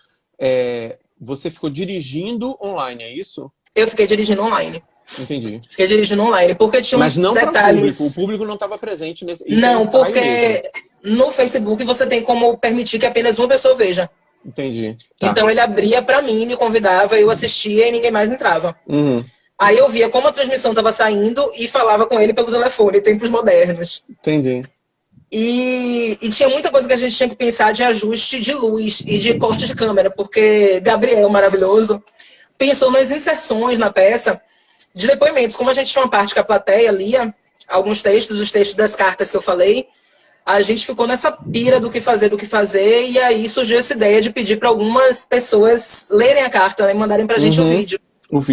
você ficou dirigindo online, é isso? Eu fiquei dirigindo online. Entendi. Fiquei dirigindo online, porque tinha mas não detalhes... o público não estava presente nesse... Não, porque no Facebook você tem como permitir que apenas uma pessoa veja. Entendi. Tá. Então ele abria pra mim, me convidava, eu assistia e ninguém mais entrava. Uhum. Aí eu via como a transmissão estava saindo e falava com ele pelo telefone, tempos modernos. Entendi. E tinha muita coisa que a gente tinha que pensar de ajuste de luz e de corte de câmera, porque Gabriel, maravilhoso, pensou nas inserções na peça de depoimentos. Como a gente tinha uma parte que a plateia lia alguns textos, os textos das cartas que eu falei, a gente ficou nessa pira do que fazer, e aí surgiu essa ideia de pedir para algumas pessoas lerem a carta, né, e mandarem pra gente o vídeo.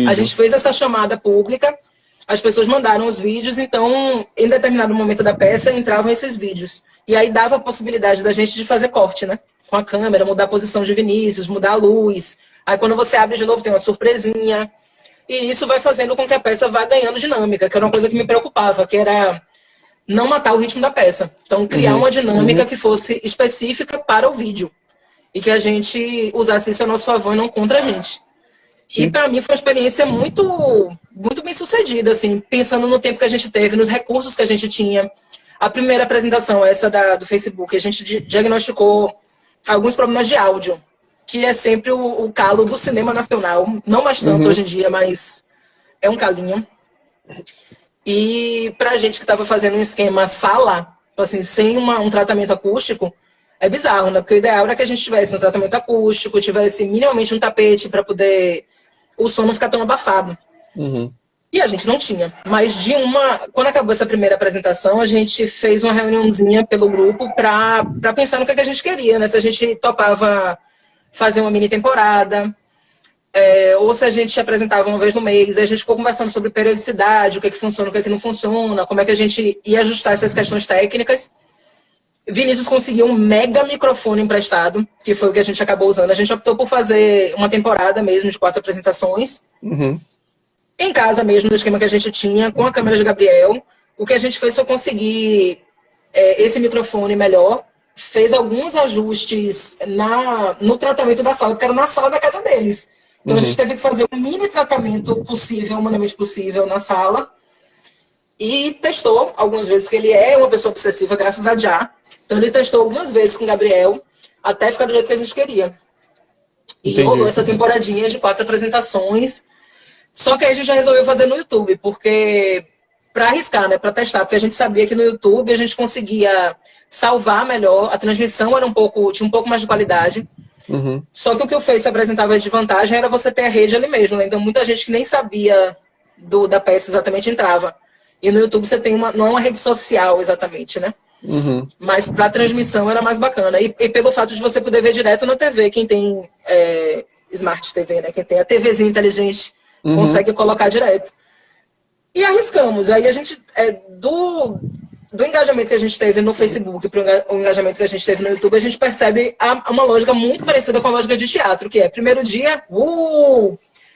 A gente fez essa chamada pública, as pessoas mandaram os vídeos, então, em determinado momento da peça, entravam esses vídeos. E aí dava a possibilidade da gente de fazer corte, né? Com a câmera, mudar a posição de Vinícius, mudar a luz. Aí quando você abre de novo, tem uma surpresinha. E isso vai fazendo com que a peça vá ganhando dinâmica, que era uma coisa que me preocupava, que era não matar o ritmo da peça. Então, criar uma dinâmica que fosse específica para o vídeo. E que a gente usasse isso a nosso favor e não contra a gente. Sim. E para mim foi uma experiência muito bem sucedida, assim, pensando no tempo que a gente teve, nos recursos que a gente tinha. A primeira apresentação, essa do Facebook, a gente diagnosticou alguns problemas de áudio, que é sempre o calo do cinema nacional. Não mais tanto hoje em dia, mas é um calinho. E pra gente que estava fazendo um esquema sala, assim, sem um tratamento acústico, é bizarro, né? Porque o ideal era que a gente tivesse um tratamento acústico, tivesse minimamente um tapete para poder o som não ficar tão abafado. E a gente não tinha. Mas quando acabou essa primeira apresentação, a gente fez uma reuniãozinha pelo grupo para pensar no que a gente queria, né? Se a gente topava fazer uma mini temporada, ou se a gente apresentava uma vez no mês. A gente ficou conversando sobre periodicidade, o que funciona, o que não funciona, como é que a gente ia ajustar essas questões técnicas. Vinícius conseguiu um mega microfone emprestado, que foi o que a gente acabou usando. A gente optou por fazer uma temporada mesmo, de 4 apresentações. Em casa mesmo, no esquema que a gente tinha, com a câmera de Gabriel. O que a gente fez foi conseguir esse microfone melhor. Fez alguns ajustes no tratamento da sala, porque era na sala da casa deles. Então a gente teve que fazer um mini tratamento possível, humanamente possível, na sala. E testou algumas vezes, porque ele é uma pessoa obsessiva, graças a Já. Então ele testou algumas vezes com o Gabriel, até ficar do jeito que a gente queria. E Entendi. rolou essa temporadinha de 4 apresentações. Só que aí a gente já resolveu fazer no YouTube, porque para arriscar, né, para testar, porque a gente sabia que no YouTube a gente conseguia salvar melhor, a transmissão era tinha um pouco mais de qualidade. Uhum. Só que o que o Face apresentava de vantagem era você ter a rede ali mesmo, né? Então muita gente que nem sabia da peça exatamente entrava. E no YouTube você tem não é uma rede social exatamente, né? Uhum. Mas para transmissão era mais bacana. E pelo fato de você poder ver direto na TV, quem tem Smart TV, né? Quem tem a TVzinha inteligente consegue colocar direto. E arriscamos. Aí a gente, do engajamento que a gente teve no Facebook para o engajamento que a gente teve no YouTube, a gente percebe uma lógica muito parecida com a lógica de teatro, que é primeiro dia,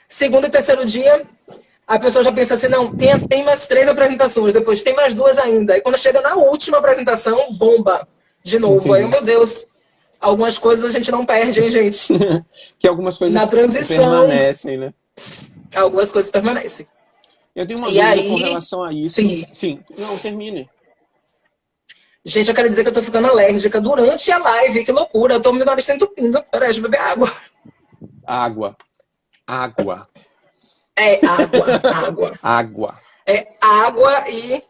segundo e terceiro dia, a pessoa já pensa assim, não, tem mais 3 apresentações, depois tem mais 2 ainda. E quando chega na última apresentação, bomba de novo. Entendi. Aí, meu Deus, algumas coisas a gente não perde, hein, gente? Que algumas coisas na transição, permanecem, né? Algumas coisas permanecem. Eu tenho uma dúvida com relação a isso. Sim. Não, termine. Gente, eu quero dizer que eu tô ficando alérgica durante a live. Que loucura. Eu tô me nariz entupindo. Peraí, deixa eu beber água. Água. É água. Água. É água e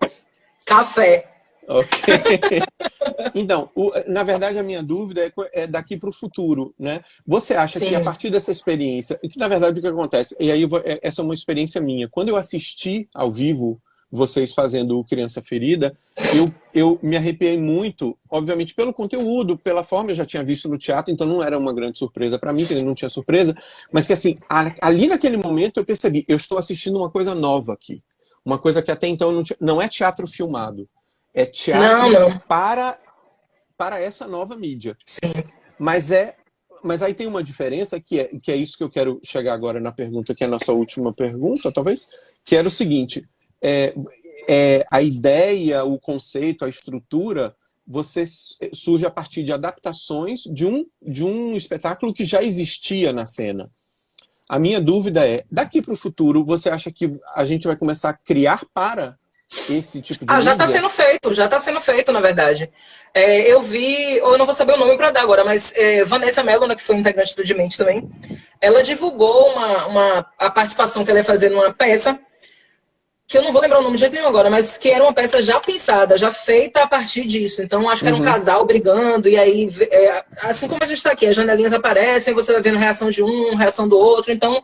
café. Ok. Então, na verdade, a minha dúvida é daqui para o futuro, né? Você acha que a partir dessa experiência, que na verdade o que acontece, e aí essa é uma experiência minha, quando eu assisti ao vivo vocês fazendo o Criança Ferida, eu me arrepiei muito, obviamente pelo conteúdo, pela forma, eu já tinha visto no teatro, então não era uma grande surpresa para mim, porque não tinha surpresa, mas que assim, ali naquele momento eu percebi, eu estou assistindo uma coisa nova aqui, uma coisa que até então não é teatro filmado, é teatro não. Para essa nova mídia. Sim. Mas aí tem uma diferença que é isso que eu quero chegar agora na pergunta, que é a nossa última pergunta, talvez, que era o seguinte, a ideia, o conceito, a estrutura, surge a partir de adaptações de um espetáculo que já existia na cena. A minha dúvida é, daqui para o futuro, você acha que a gente vai começar a criar para esse tipo de mídia? Já está sendo feito, na verdade. Eu vi, eu não vou saber o nome para dar agora, mas Vanessa Mello, né, que foi integrante do Demente também, ela divulgou a participação que ela ia fazer numa peça, que eu não vou lembrar o nome de jeito nenhum agora, mas que era uma peça já pensada, já feita a partir disso. Então, acho que era um casal brigando, e aí, assim como a gente está aqui, as janelinhas aparecem, você vai vendo reação de um, reação do outro, então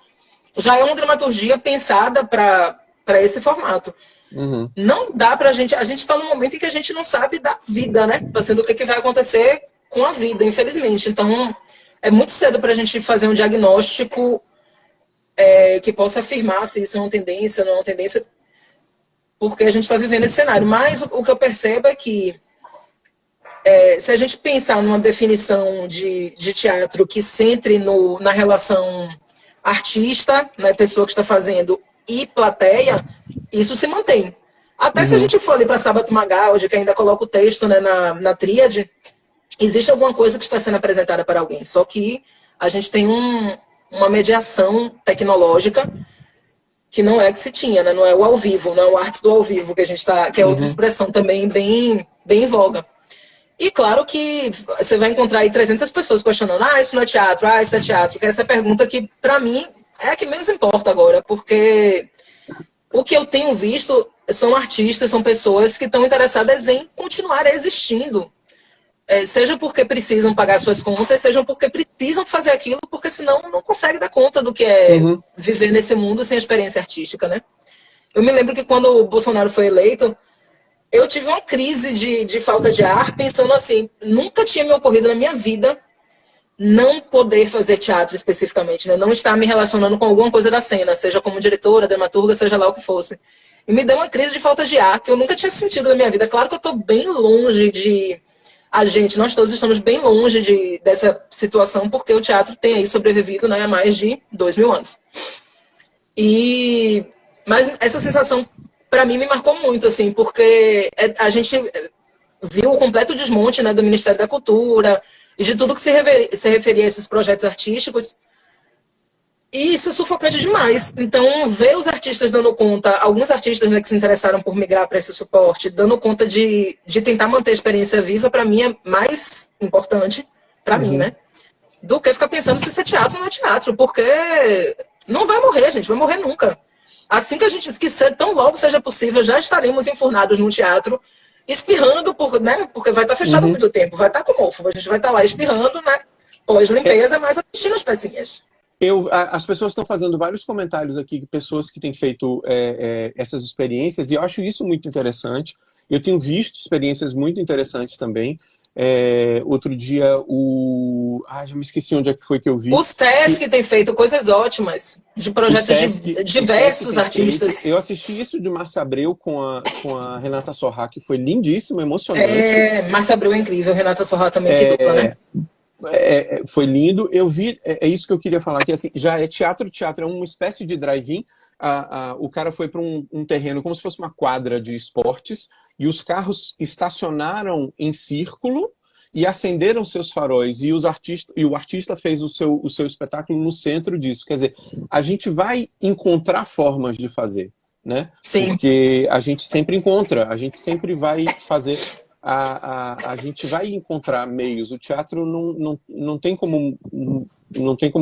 já é uma dramaturgia pensada para esse formato. Não dá pra gente... A gente está num momento em que a gente não sabe da vida, né? Tá sendo o que vai acontecer com a vida, infelizmente. Então, é muito cedo pra gente fazer um diagnóstico que possa afirmar se isso é uma tendência ou não é uma tendência, porque a gente está vivendo esse cenário. Mas o que eu percebo é que se a gente pensar numa definição de teatro que centre na relação artista, né, pessoa que está fazendo, e plateia, isso se mantém. Até se a gente for ali para Sábato Magaldi, que ainda coloca o texto, né, na tríade, existe alguma coisa que está sendo apresentada para alguém. Só que a gente tem uma mediação tecnológica que não é que se tinha, né? Não é o ao vivo, não é o artes do ao vivo que a gente que é outra expressão também bem em voga. E claro que você vai encontrar aí 300 pessoas questionando, isso não é teatro, isso é teatro. Que essa é a pergunta que, para mim, é a que menos importa agora, porque o que eu tenho visto são artistas, são pessoas que estão interessadas em continuar existindo. Seja porque precisam pagar suas contas, seja porque precisam fazer aquilo, porque senão não consegue dar conta do que é viver nesse mundo sem experiência artística, né? Eu me lembro que quando o Bolsonaro foi eleito, eu tive uma crise de falta de ar, pensando assim, nunca tinha me ocorrido na minha vida não poder fazer teatro especificamente, né? Não estar me relacionando com alguma coisa da cena, seja como diretora, dramaturga, seja lá o que fosse. E me deu uma crise de falta de ar que eu nunca tinha sentido na minha vida. Claro que eu estou bem longe nós todos estamos bem longe dessa situação, porque o teatro tem aí sobrevivido, né, há mais de 2000 anos. Mas essa sensação, para mim, me marcou muito, assim, porque a gente viu o completo desmonte, né, do Ministério da Cultura e de tudo que se referia a esses projetos artísticos. E isso é sufocante demais. Então, ver os artistas dando conta, alguns artistas, né, que se interessaram por migrar para esse suporte, dando conta de tentar manter a experiência viva, para mim é mais importante, para mim, né? do que ficar pensando se isso é teatro ou não é teatro, porque não vai morrer, gente, vai morrer nunca. Assim que a gente esquecer, tão logo seja possível, já estaremos enfurnados no teatro, espirrando, né, porque vai estar fechado muito tempo, vai estar com mofo, a gente vai estar lá espirrando, né, pós-limpeza, mas assistindo as pecinhas. As pessoas estão fazendo vários comentários aqui, pessoas que têm feito essas experiências, e eu acho isso muito interessante. Eu tenho visto experiências muito interessantes também. Outro dia, já me esqueci onde é que foi que eu vi. O Sesc tem feito coisas ótimas, de projetos de diversos artistas. Eu assisti isso de Márcia Abreu com a Renata Sorrah, que foi lindíssimo, emocionante. Márcia Abreu é incrível, Renata Sorrah também, que dupla, né? Foi lindo. Eu vi, isso que eu queria falar, que assim, já é teatro é uma espécie de drive-in. O cara foi para um terreno como se fosse uma quadra de esportes, e os carros estacionaram em círculo e acenderam seus faróis, e o artista fez o seu espetáculo no centro disso. Quer dizer, a gente vai encontrar formas de fazer, né? Sim. Porque a gente sempre encontra, a gente sempre vai fazer... A gente vai encontrar meios. O teatro não tem como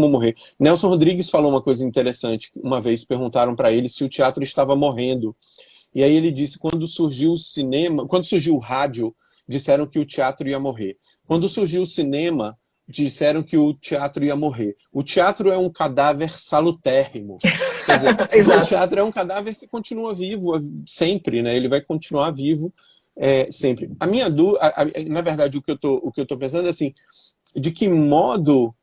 morrer. Nelson Rodrigues falou uma coisa interessante. Uma vez perguntaram para ele se o teatro estava morrendo. E aí ele disse: quando surgiu o rádio, disseram que o teatro ia morrer. Quando surgiu o cinema, disseram que o teatro ia morrer. O teatro é um cadáver salutérrimo. Quer dizer, o teatro é um cadáver que continua vivo sempre, né? Ele vai continuar vivo sempre. A minha dúvida, na verdade, o que eu tô pensando é assim, de que modo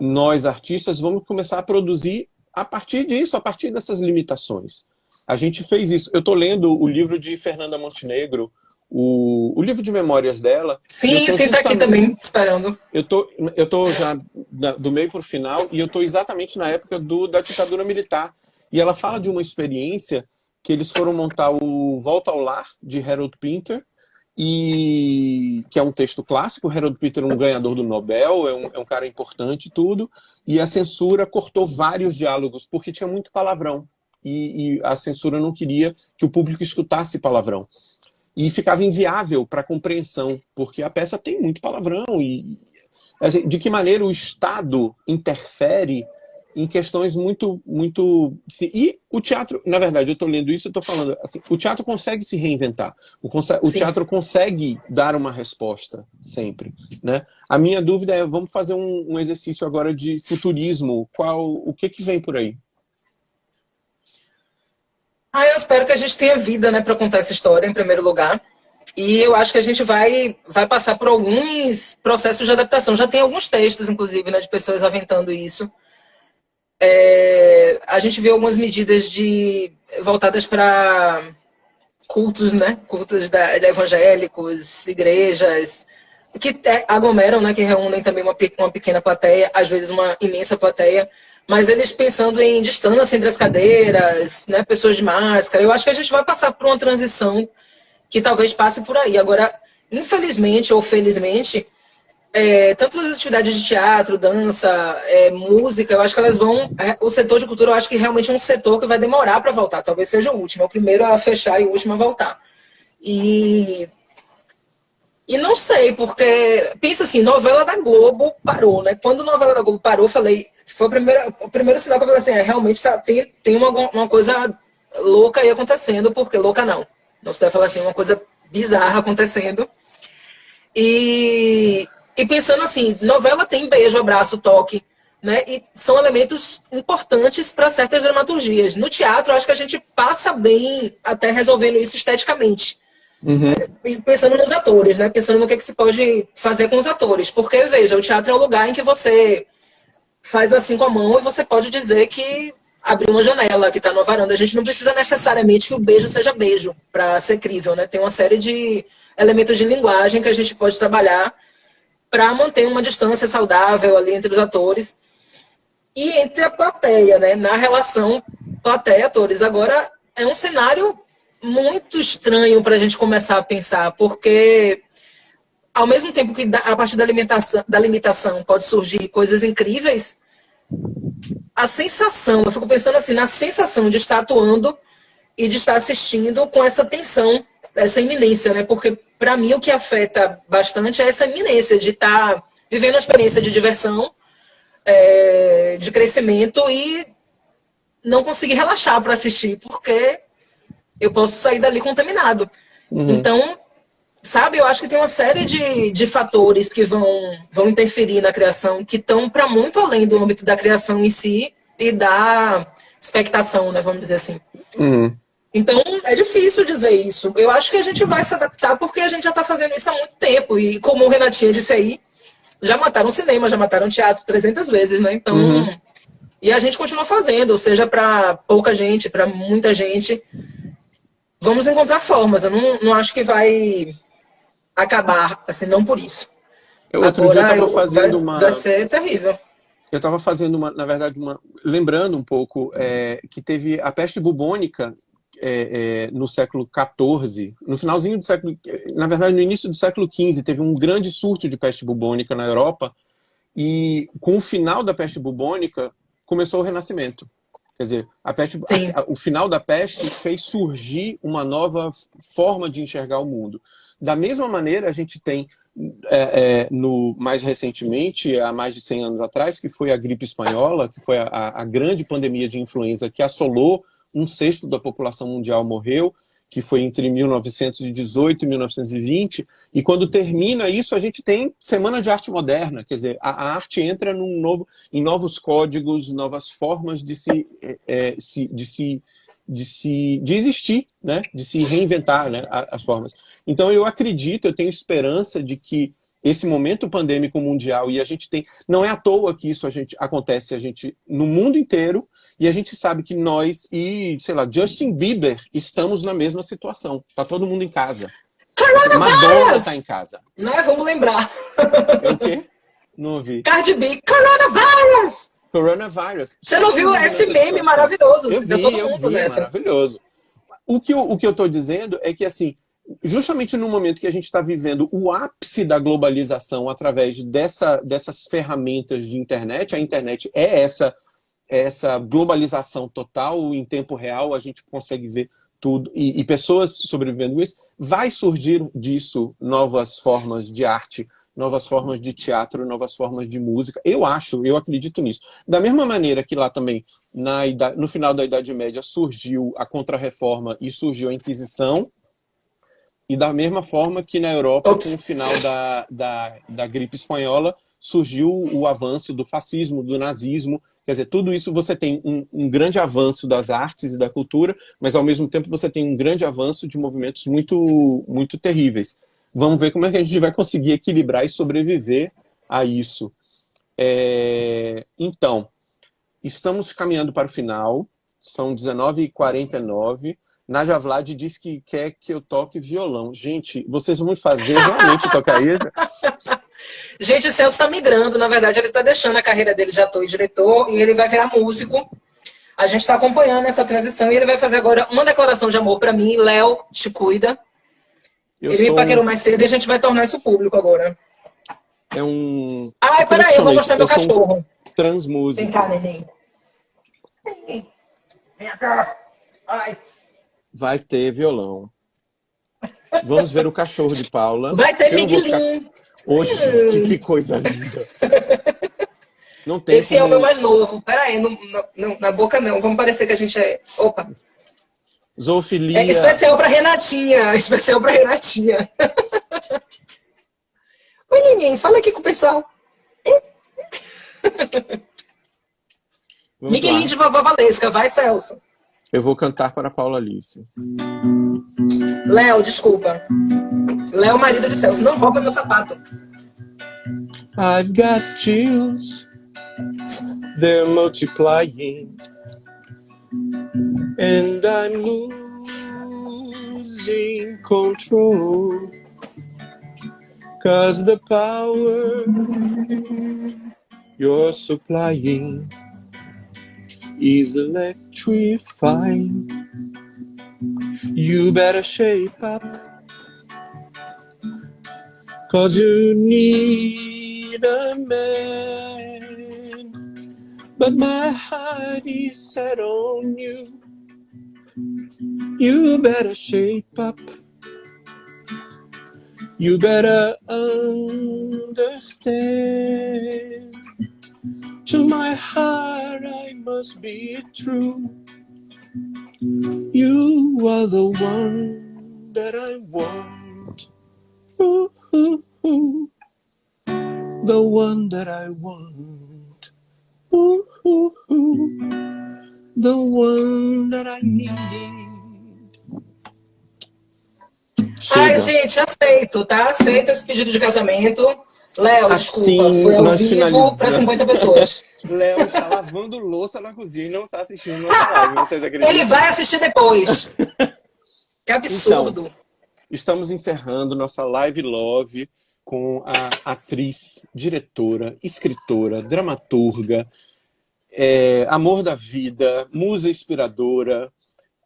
nós, artistas, vamos começar a produzir a partir disso, a partir dessas limitações. A gente fez isso. Eu tô lendo o livro de Fernanda Montenegro, o livro de memórias dela. Sim, tá aqui também, esperando. Eu tô já do meio pro final, e eu tô exatamente na época da ditadura militar. E ela fala de uma experiência que eles foram montar o Volta ao Lar, de Harold Pinter, que é um texto clássico. Harold Pinter é um ganhador do Nobel, é um cara importante e tudo, e a censura cortou vários diálogos, porque tinha muito palavrão, e a censura não queria que o público escutasse palavrão. E ficava inviável para a compreensão, porque a peça tem muito palavrão. E assim, de que maneira o Estado interfere em questões muito... E o teatro, na verdade, eu estou lendo isso e estou falando assim, o teatro consegue se reinventar. O teatro consegue dar uma resposta sempre, né? A minha dúvida é, vamos fazer um exercício agora de futurismo. O que vem por aí? Eu espero que a gente tenha vida, né, para contar essa história, em primeiro lugar. E eu acho que a gente vai passar por alguns processos de adaptação. Já tem alguns textos, inclusive, né, de pessoas aventando isso. A gente vê algumas medidas voltadas para cultos, né? Cultos de evangélicos, igrejas, que aglomeram, né? Que reúnem também uma pequena plateia, às vezes uma imensa plateia, mas eles pensando em distância entre as cadeiras, né? Pessoas de máscara. Eu acho que a gente vai passar por uma transição que talvez passe por aí. Agora, infelizmente ou felizmente, tanto as atividades de teatro, dança, música, eu acho que elas vão... o setor de cultura, eu acho que realmente é um setor que vai demorar para voltar. Talvez seja o último. É o primeiro a fechar e o último a voltar. E não sei, porque... Pensa assim, novela da Globo parou, né? Quando a novela da Globo parou, eu falei... Foi o primeiro sinal que eu falei assim, realmente tem uma coisa louca aí acontecendo, porque louca não. Não se deve falar assim, uma coisa bizarra acontecendo. E pensando assim, novela tem beijo, abraço, toque, né? E são elementos importantes para certas dramaturgias. No teatro, eu acho que a gente passa bem até resolvendo isso esteticamente. Pensando nos atores, né? Pensando no que se pode fazer com os atores. Porque, veja, o teatro é um lugar em que você faz assim com a mão e você pode dizer que abriu uma janela, que está numa varanda. A gente não precisa necessariamente que o beijo seja beijo para ser crível, né? Tem uma série de elementos de linguagem que a gente pode trabalhar para manter uma distância saudável ali entre os atores e entre a plateia, né? Na relação plateia-atores. Agora, é um cenário muito estranho para a gente começar a pensar, porque ao mesmo tempo que a partir da limitação pode surgir coisas incríveis, a sensação, eu fico pensando assim, na sensação de estar atuando e de estar assistindo com essa tensão, essa iminência, né? Porque para mim o que afeta bastante é essa iminência de estar vivendo uma experiência de diversão, de crescimento e não conseguir relaxar para assistir, porque eu posso sair dali contaminado. Então, sabe, eu acho que tem uma série de fatores que vão interferir na criação, que estão para muito além do âmbito da criação em si e da expectação, né, vamos dizer assim. Então, é difícil dizer isso. Eu acho que a gente vai se adaptar porque a gente já está fazendo isso há muito tempo. E como o Renatinha disse aí, já mataram cinema, já mataram teatro 300 vezes, né? Então, e a gente continua fazendo, seja para pouca gente, para muita gente. Vamos encontrar formas. Eu não acho que vai acabar, assim, não por isso. Outro dia eu estava fazendo vai ser terrível. Eu estava fazendo na verdade, lembrando um pouco que teve a peste bubônica no século XIV, no finalzinho do século, na verdade, no início do século XV, teve um grande surto de peste bubônica na Europa, e com o final da peste bubônica começou o Renascimento. Quer dizer, o final da peste fez surgir uma nova forma de enxergar o mundo. Da mesma maneira, a gente tem, mais recentemente, há mais de 100 anos atrás, que foi a gripe espanhola, que foi a grande pandemia de influenza que assolou 1/6 da população mundial morreu, que foi entre 1918 e 1920, e quando termina isso, a gente tem Semana de Arte Moderna, quer dizer, a arte entra em novos códigos, novas formas de existir, né? De se reinventar, né? As formas. Então eu acredito, eu tenho esperança de que esse momento pandêmico mundial, e a gente tem, não é à toa que isso acontece no mundo inteiro, e a gente sabe que nós e, sei lá, Justin Bieber estamos na mesma situação. Tá todo mundo em casa. Madonna tá em casa. Né? Vamos lembrar. É o quê? Não ouvi. Cardi B, Coronavirus! Coronavirus. Você não viu esse meme maravilhoso? Eu vi, maravilhoso. O que eu estou dizendo é que, assim, justamente no momento que a gente está vivendo o ápice da globalização através dessas ferramentas de internet, a internet é essa globalização total em tempo real, a gente consegue ver tudo, e pessoas sobrevivendo isso, vai surgir disso novas formas de arte, novas formas de teatro, novas formas de música. Eu acredito nisso. Da mesma maneira que lá também, no final da Idade Média, surgiu a Contra-Reforma e surgiu a Inquisição, e da mesma forma que na Europa, com o final da gripe espanhola, surgiu o avanço do fascismo, do nazismo. Quer dizer, tudo isso você tem um grande avanço das artes e da cultura, mas ao mesmo tempo você tem um grande avanço de movimentos muito, muito terríveis. Vamos ver como é que a gente vai conseguir equilibrar e sobreviver a isso. Então, estamos caminhando para o final, são 19h49. Naja Vlad disse que quer que eu toque violão. Gente, vocês vão me fazer realmente tocar isso? Gente, o Celso está migrando, na verdade ele está deixando a carreira dele de ator e diretor e ele vai virar músico. A gente está acompanhando essa transição e ele vai fazer agora uma declaração de amor para mim. Léo, te cuida. Ele me paquerou mais cedo e a gente vai tornar isso público agora. Ai, peraí, eu vou mostrar meu cachorro. Transmúsico. Vem cá, neném. Vem cá. Ai. Vai ter violão. Vamos ver o cachorro de Paula. Vai ter Miguelinho. Hoje, que coisa linda. Não tem Esse é o meu mais novo. Peraí, na boca não. Vamos parecer que a gente é... Opa. Zoofilia. É especial pra Renatinha. Especial pra Renatinha. Oi, neném. Fala aqui com o pessoal. Miguelinho de Vovó Valesca. Vai, Celso. Eu vou cantar para Paula Alice. Léo, desculpa. Léo, marido de Celso. Não rouba meu sapato. I've got chills. They're multiplying. And I'm losing control. 'Cause the power you're supplying is electrifying. You better shape up, 'cause you need a man. But my heart is set on you. You better shape up. You better understand. To my heart I must be true. You are the one that I want. Ooh, ooh, ooh. The one that I want. Ooh, ooh, ooh. The one that I need. Ai, gente, aceito, tá? Aceito esse pedido de casamento. Léo, Assim, desculpa, foi ao nós vivo finalizamos. para 50 pessoas. Léo está lavando louça na cozinha e não está assistindo nossa live. Vocês acreditam? Ele vai assistir depois. Que absurdo. Então, estamos encerrando nossa live Love com a atriz, diretora, escritora, dramaturga, amor da vida, musa inspiradora,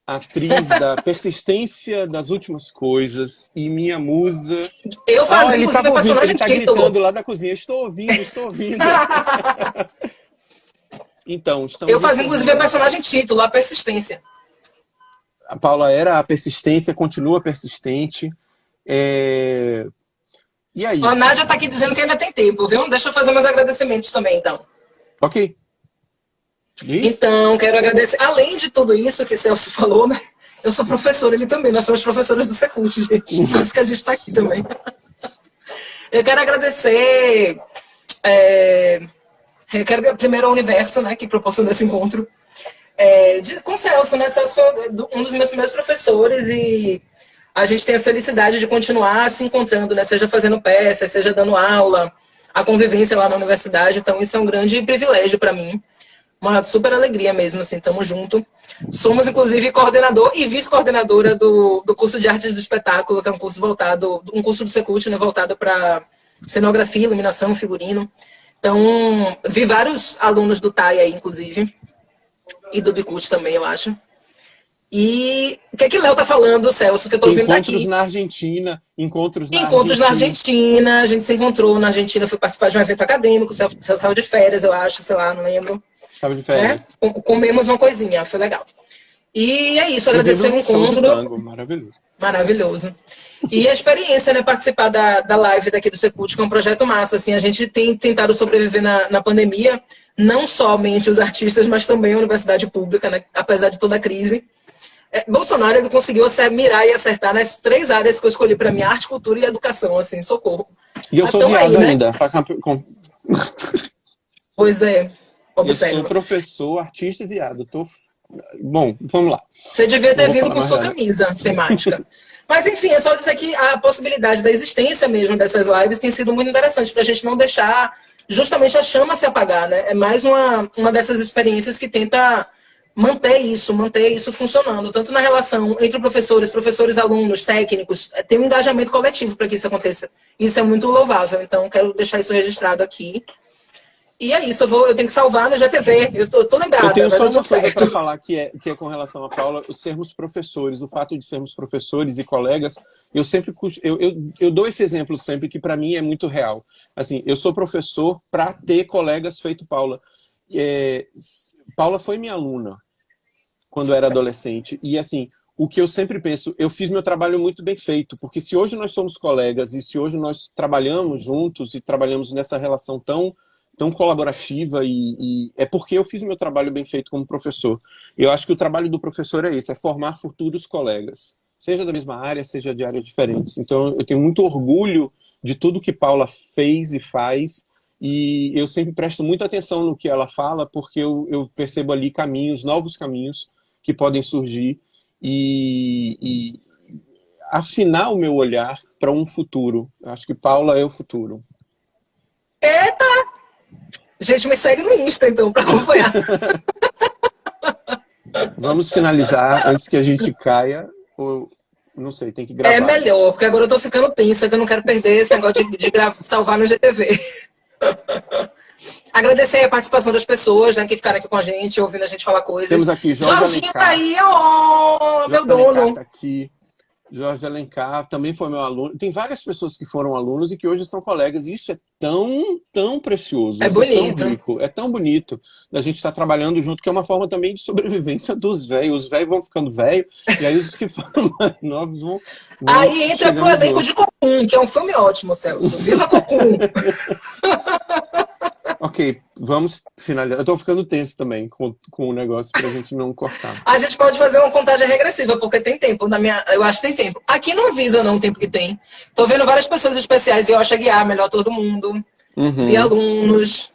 atriz da persistência das últimas coisas e minha musa... Eu fazia, ele inclusive, a personagem ele tá título. gritando lá da cozinha. Estou ouvindo. Então, estamos... Eu fazia, inclusive, a personagem título, a persistência. A Paula era a persistência, continua persistente. E aí? A Nádia tá aqui dizendo que ainda tem tempo, viu? Deixa eu fazer meus agradecimentos também, então. Ok. Isso? Então, quero agradecer. Além de tudo isso que Celso falou, né? Eu sou professora, ele também. Nós somos professores do Secult, gente. Por isso que a gente está aqui também. Eu quero agradecer... Eu quero primeiro ao Universo, né? Que proporcionou esse encontro. Com Celso, né? Celso foi um dos meus primeiros professores e a gente tem a felicidade de continuar se encontrando, né? Seja fazendo peças, seja dando aula, a convivência lá na universidade. Então, isso é um grande privilégio para mim. Uma super alegria mesmo, assim, tamo junto. Somos, inclusive, coordenador e vice-coordenadora do curso de Artes do Espetáculo, que é um curso voltado, um curso do Secult, né, voltado para cenografia, iluminação, figurino. Então, vi vários alunos do TAI aí, inclusive, e do Bicult também, eu acho. E o que é que Léo tá falando, Celso, que eu tô ouvindo daqui? Encontros na Argentina, encontros na Argentina, a gente se encontrou na Argentina, fui participar de um evento acadêmico, o Celso estava de férias, eu acho, sei lá, não lembro. Estava de férias. Né? Comemos uma coisinha, foi legal. E é isso, agradecer o encontro. Tango, maravilhoso. Maravilhoso. E a experiência, né, participar da live daqui do Secult, que é um projeto massa, assim, a gente tem tentado sobreviver na pandemia, não somente os artistas, mas também a universidade pública, né, apesar de toda a crise. Bolsonaro, ele conseguiu mirar e acertar nas 3 áreas que eu escolhi para mim, arte, cultura e educação, assim, socorro. E eu sou viado ainda. Pois é. Observa. Eu sou professor, artista e viado. Bom, vamos lá. Você devia ter vindo com sua camisa temática. Mas, enfim, é só dizer que a possibilidade da existência mesmo dessas lives tem sido muito interessante para a gente não deixar justamente a chama se apagar, né? É mais uma dessas experiências que tenta manter isso funcionando, tanto na relação entre professores, alunos, técnicos, tem um engajamento coletivo para que isso aconteça. Isso é muito louvável, então quero deixar isso registrado aqui. E é isso, eu tenho que salvar no GTV, eu tô lembrada. Eu tenho só uma coisa para falar que é com relação a Paula, sermos professores, o fato de sermos professores e colegas, eu dou esse exemplo sempre que para mim é muito real. Assim, eu sou professor para ter colegas feito Paula. Paula foi minha aluna quando eu era adolescente e assim, o que eu sempre penso, eu fiz meu trabalho muito bem feito, porque se hoje nós somos colegas e se hoje nós trabalhamos juntos e trabalhamos nessa relação tão colaborativa e é porque eu fiz meu trabalho bem feito como professor. Eu acho que o trabalho do professor é esse, é formar futuros colegas, seja da mesma área, seja de áreas diferentes. Então eu tenho muito orgulho de tudo que Paula fez e faz e eu sempre presto muita atenção no que ela fala porque eu percebo ali novos caminhos que podem surgir e afinar o meu olhar para um futuro. Eu acho que Paula é o futuro. Eita! Gente, me segue no Insta, então, para acompanhar. Vamos finalizar antes que a gente caia. Ou, não sei, tem que gravar. É melhor, porque agora eu tô ficando tensa, que eu não quero perder esse negócio de salvar no GTV. Agradecer a participação das pessoas, né, que ficaram aqui com a gente, ouvindo a gente falar coisas. Temos aqui Jorginho tá aí, ó, meu dono. Tá aqui. Jorge Alencar também foi meu aluno. Tem várias pessoas que foram alunos e que hoje são colegas. Isso é tão precioso. É bonito. É tão rico, é tão bonito da gente estar trabalhando junto, que é uma forma também de sobrevivência dos velhos. Os velhos vão ficando velhos e aí os que foram mais novos vão aí entra pro elenco de Cocum, que é um filme ótimo, Celso. Viva Cocum! Ok, vamos finalizar. Eu tô ficando tenso também com o negócio pra gente não cortar. A gente pode fazer uma contagem regressiva, porque tem tempo. Eu acho que tem tempo. Aqui não avisa não o tempo que tem. Tô vendo várias pessoas especiais e eu acho que guiar melhor todo mundo. Vi Uhum. alunos.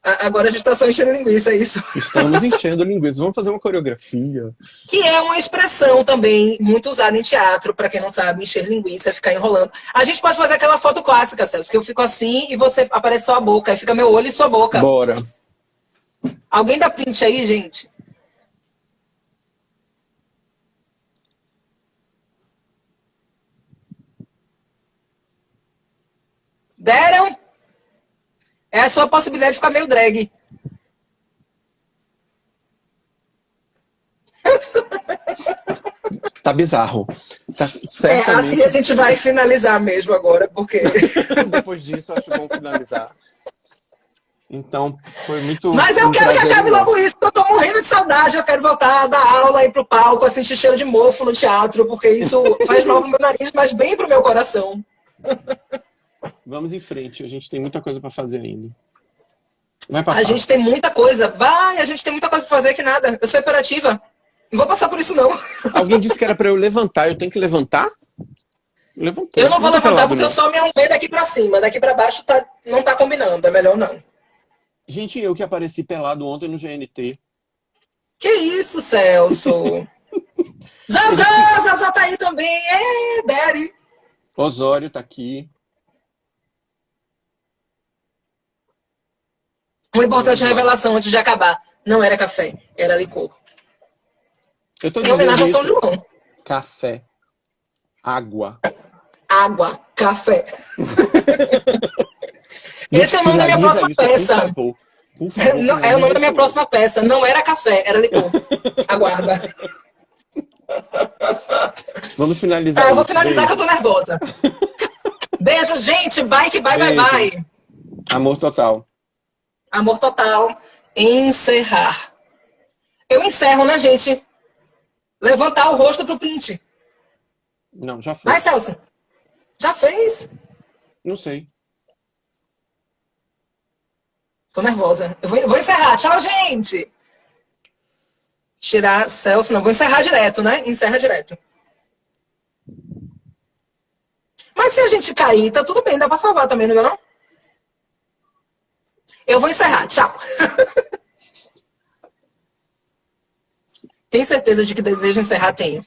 Agora a gente tá só enchendo linguiça, é isso. Estamos enchendo linguiça. Vamos fazer uma coreografia. Que é uma expressão também muito usada em teatro, para quem não sabe, encher linguiça, ficar enrolando. A gente pode fazer aquela foto clássica, Celso, que eu fico assim e você aparece só a boca, aí fica meu olho e sua boca. Bora. Alguém dá print aí, gente? Deram? É a sua possibilidade de ficar meio drag. Tá bizarro. Tá Assim certamente. a gente vai finalizar mesmo agora, porque... Depois disso, acho bom finalizar. Então, foi muito. Mas eu um quero que prazer acabe enorme. logo isso, porque eu tô morrendo de saudade. Eu quero voltar a dar aula, ir pro palco, assistir cheiro de mofo no teatro, porque isso faz mal pro meu nariz, mas bem pro meu coração. Vamos em frente, a gente tem muita coisa pra fazer ainda. Vai A passar. gente tem muita coisa. A gente tem muita coisa pra fazer que nada. Eu sou imperativa. Não vou passar por isso, não. Alguém disse que era pra eu levantar, eu tenho que levantar? Levantei. Eu não vou tô levantar pelado, porque não. eu só me arrumei daqui pra cima. Daqui pra baixo não tá combinando. É melhor não. Gente, eu que apareci pelado ontem no GNT. Que isso, Celso? Zazá tá aí também. É, Daddy. Osório tá aqui. Uma importante revelação antes de acabar. Não era café, era licor. Eu tô Em dizendo homenagem a São isso. João. Café. Água. Água, café. Me Esse é o nome da minha finaliza próxima isso, peça. por favor. Por favor, Não, é o nome finaliza da minha isso próxima peça. Não era café, era licor. Aguarda. logo. Vamos finalizar Eu vou isso. finalizar que eu Beijo. tô nervosa. Beijo, gente. Bye, que bye, bye, Beijo. bye. Amor total. Amor total. Encerrar. Eu encerro, né, gente? Levantar o rosto pro print. Não, já foi. Vai, Celso. Já fez? Não sei. Tô nervosa. Eu vou encerrar. Tchau, gente. Tirar Celso. Não, vou encerrar direto, né? Encerra direto. Mas se a gente cair, tá tudo bem. Dá pra salvar também, não dá não? Eu vou encerrar. Tchau. Tem certeza de que deseja encerrar? Tenho.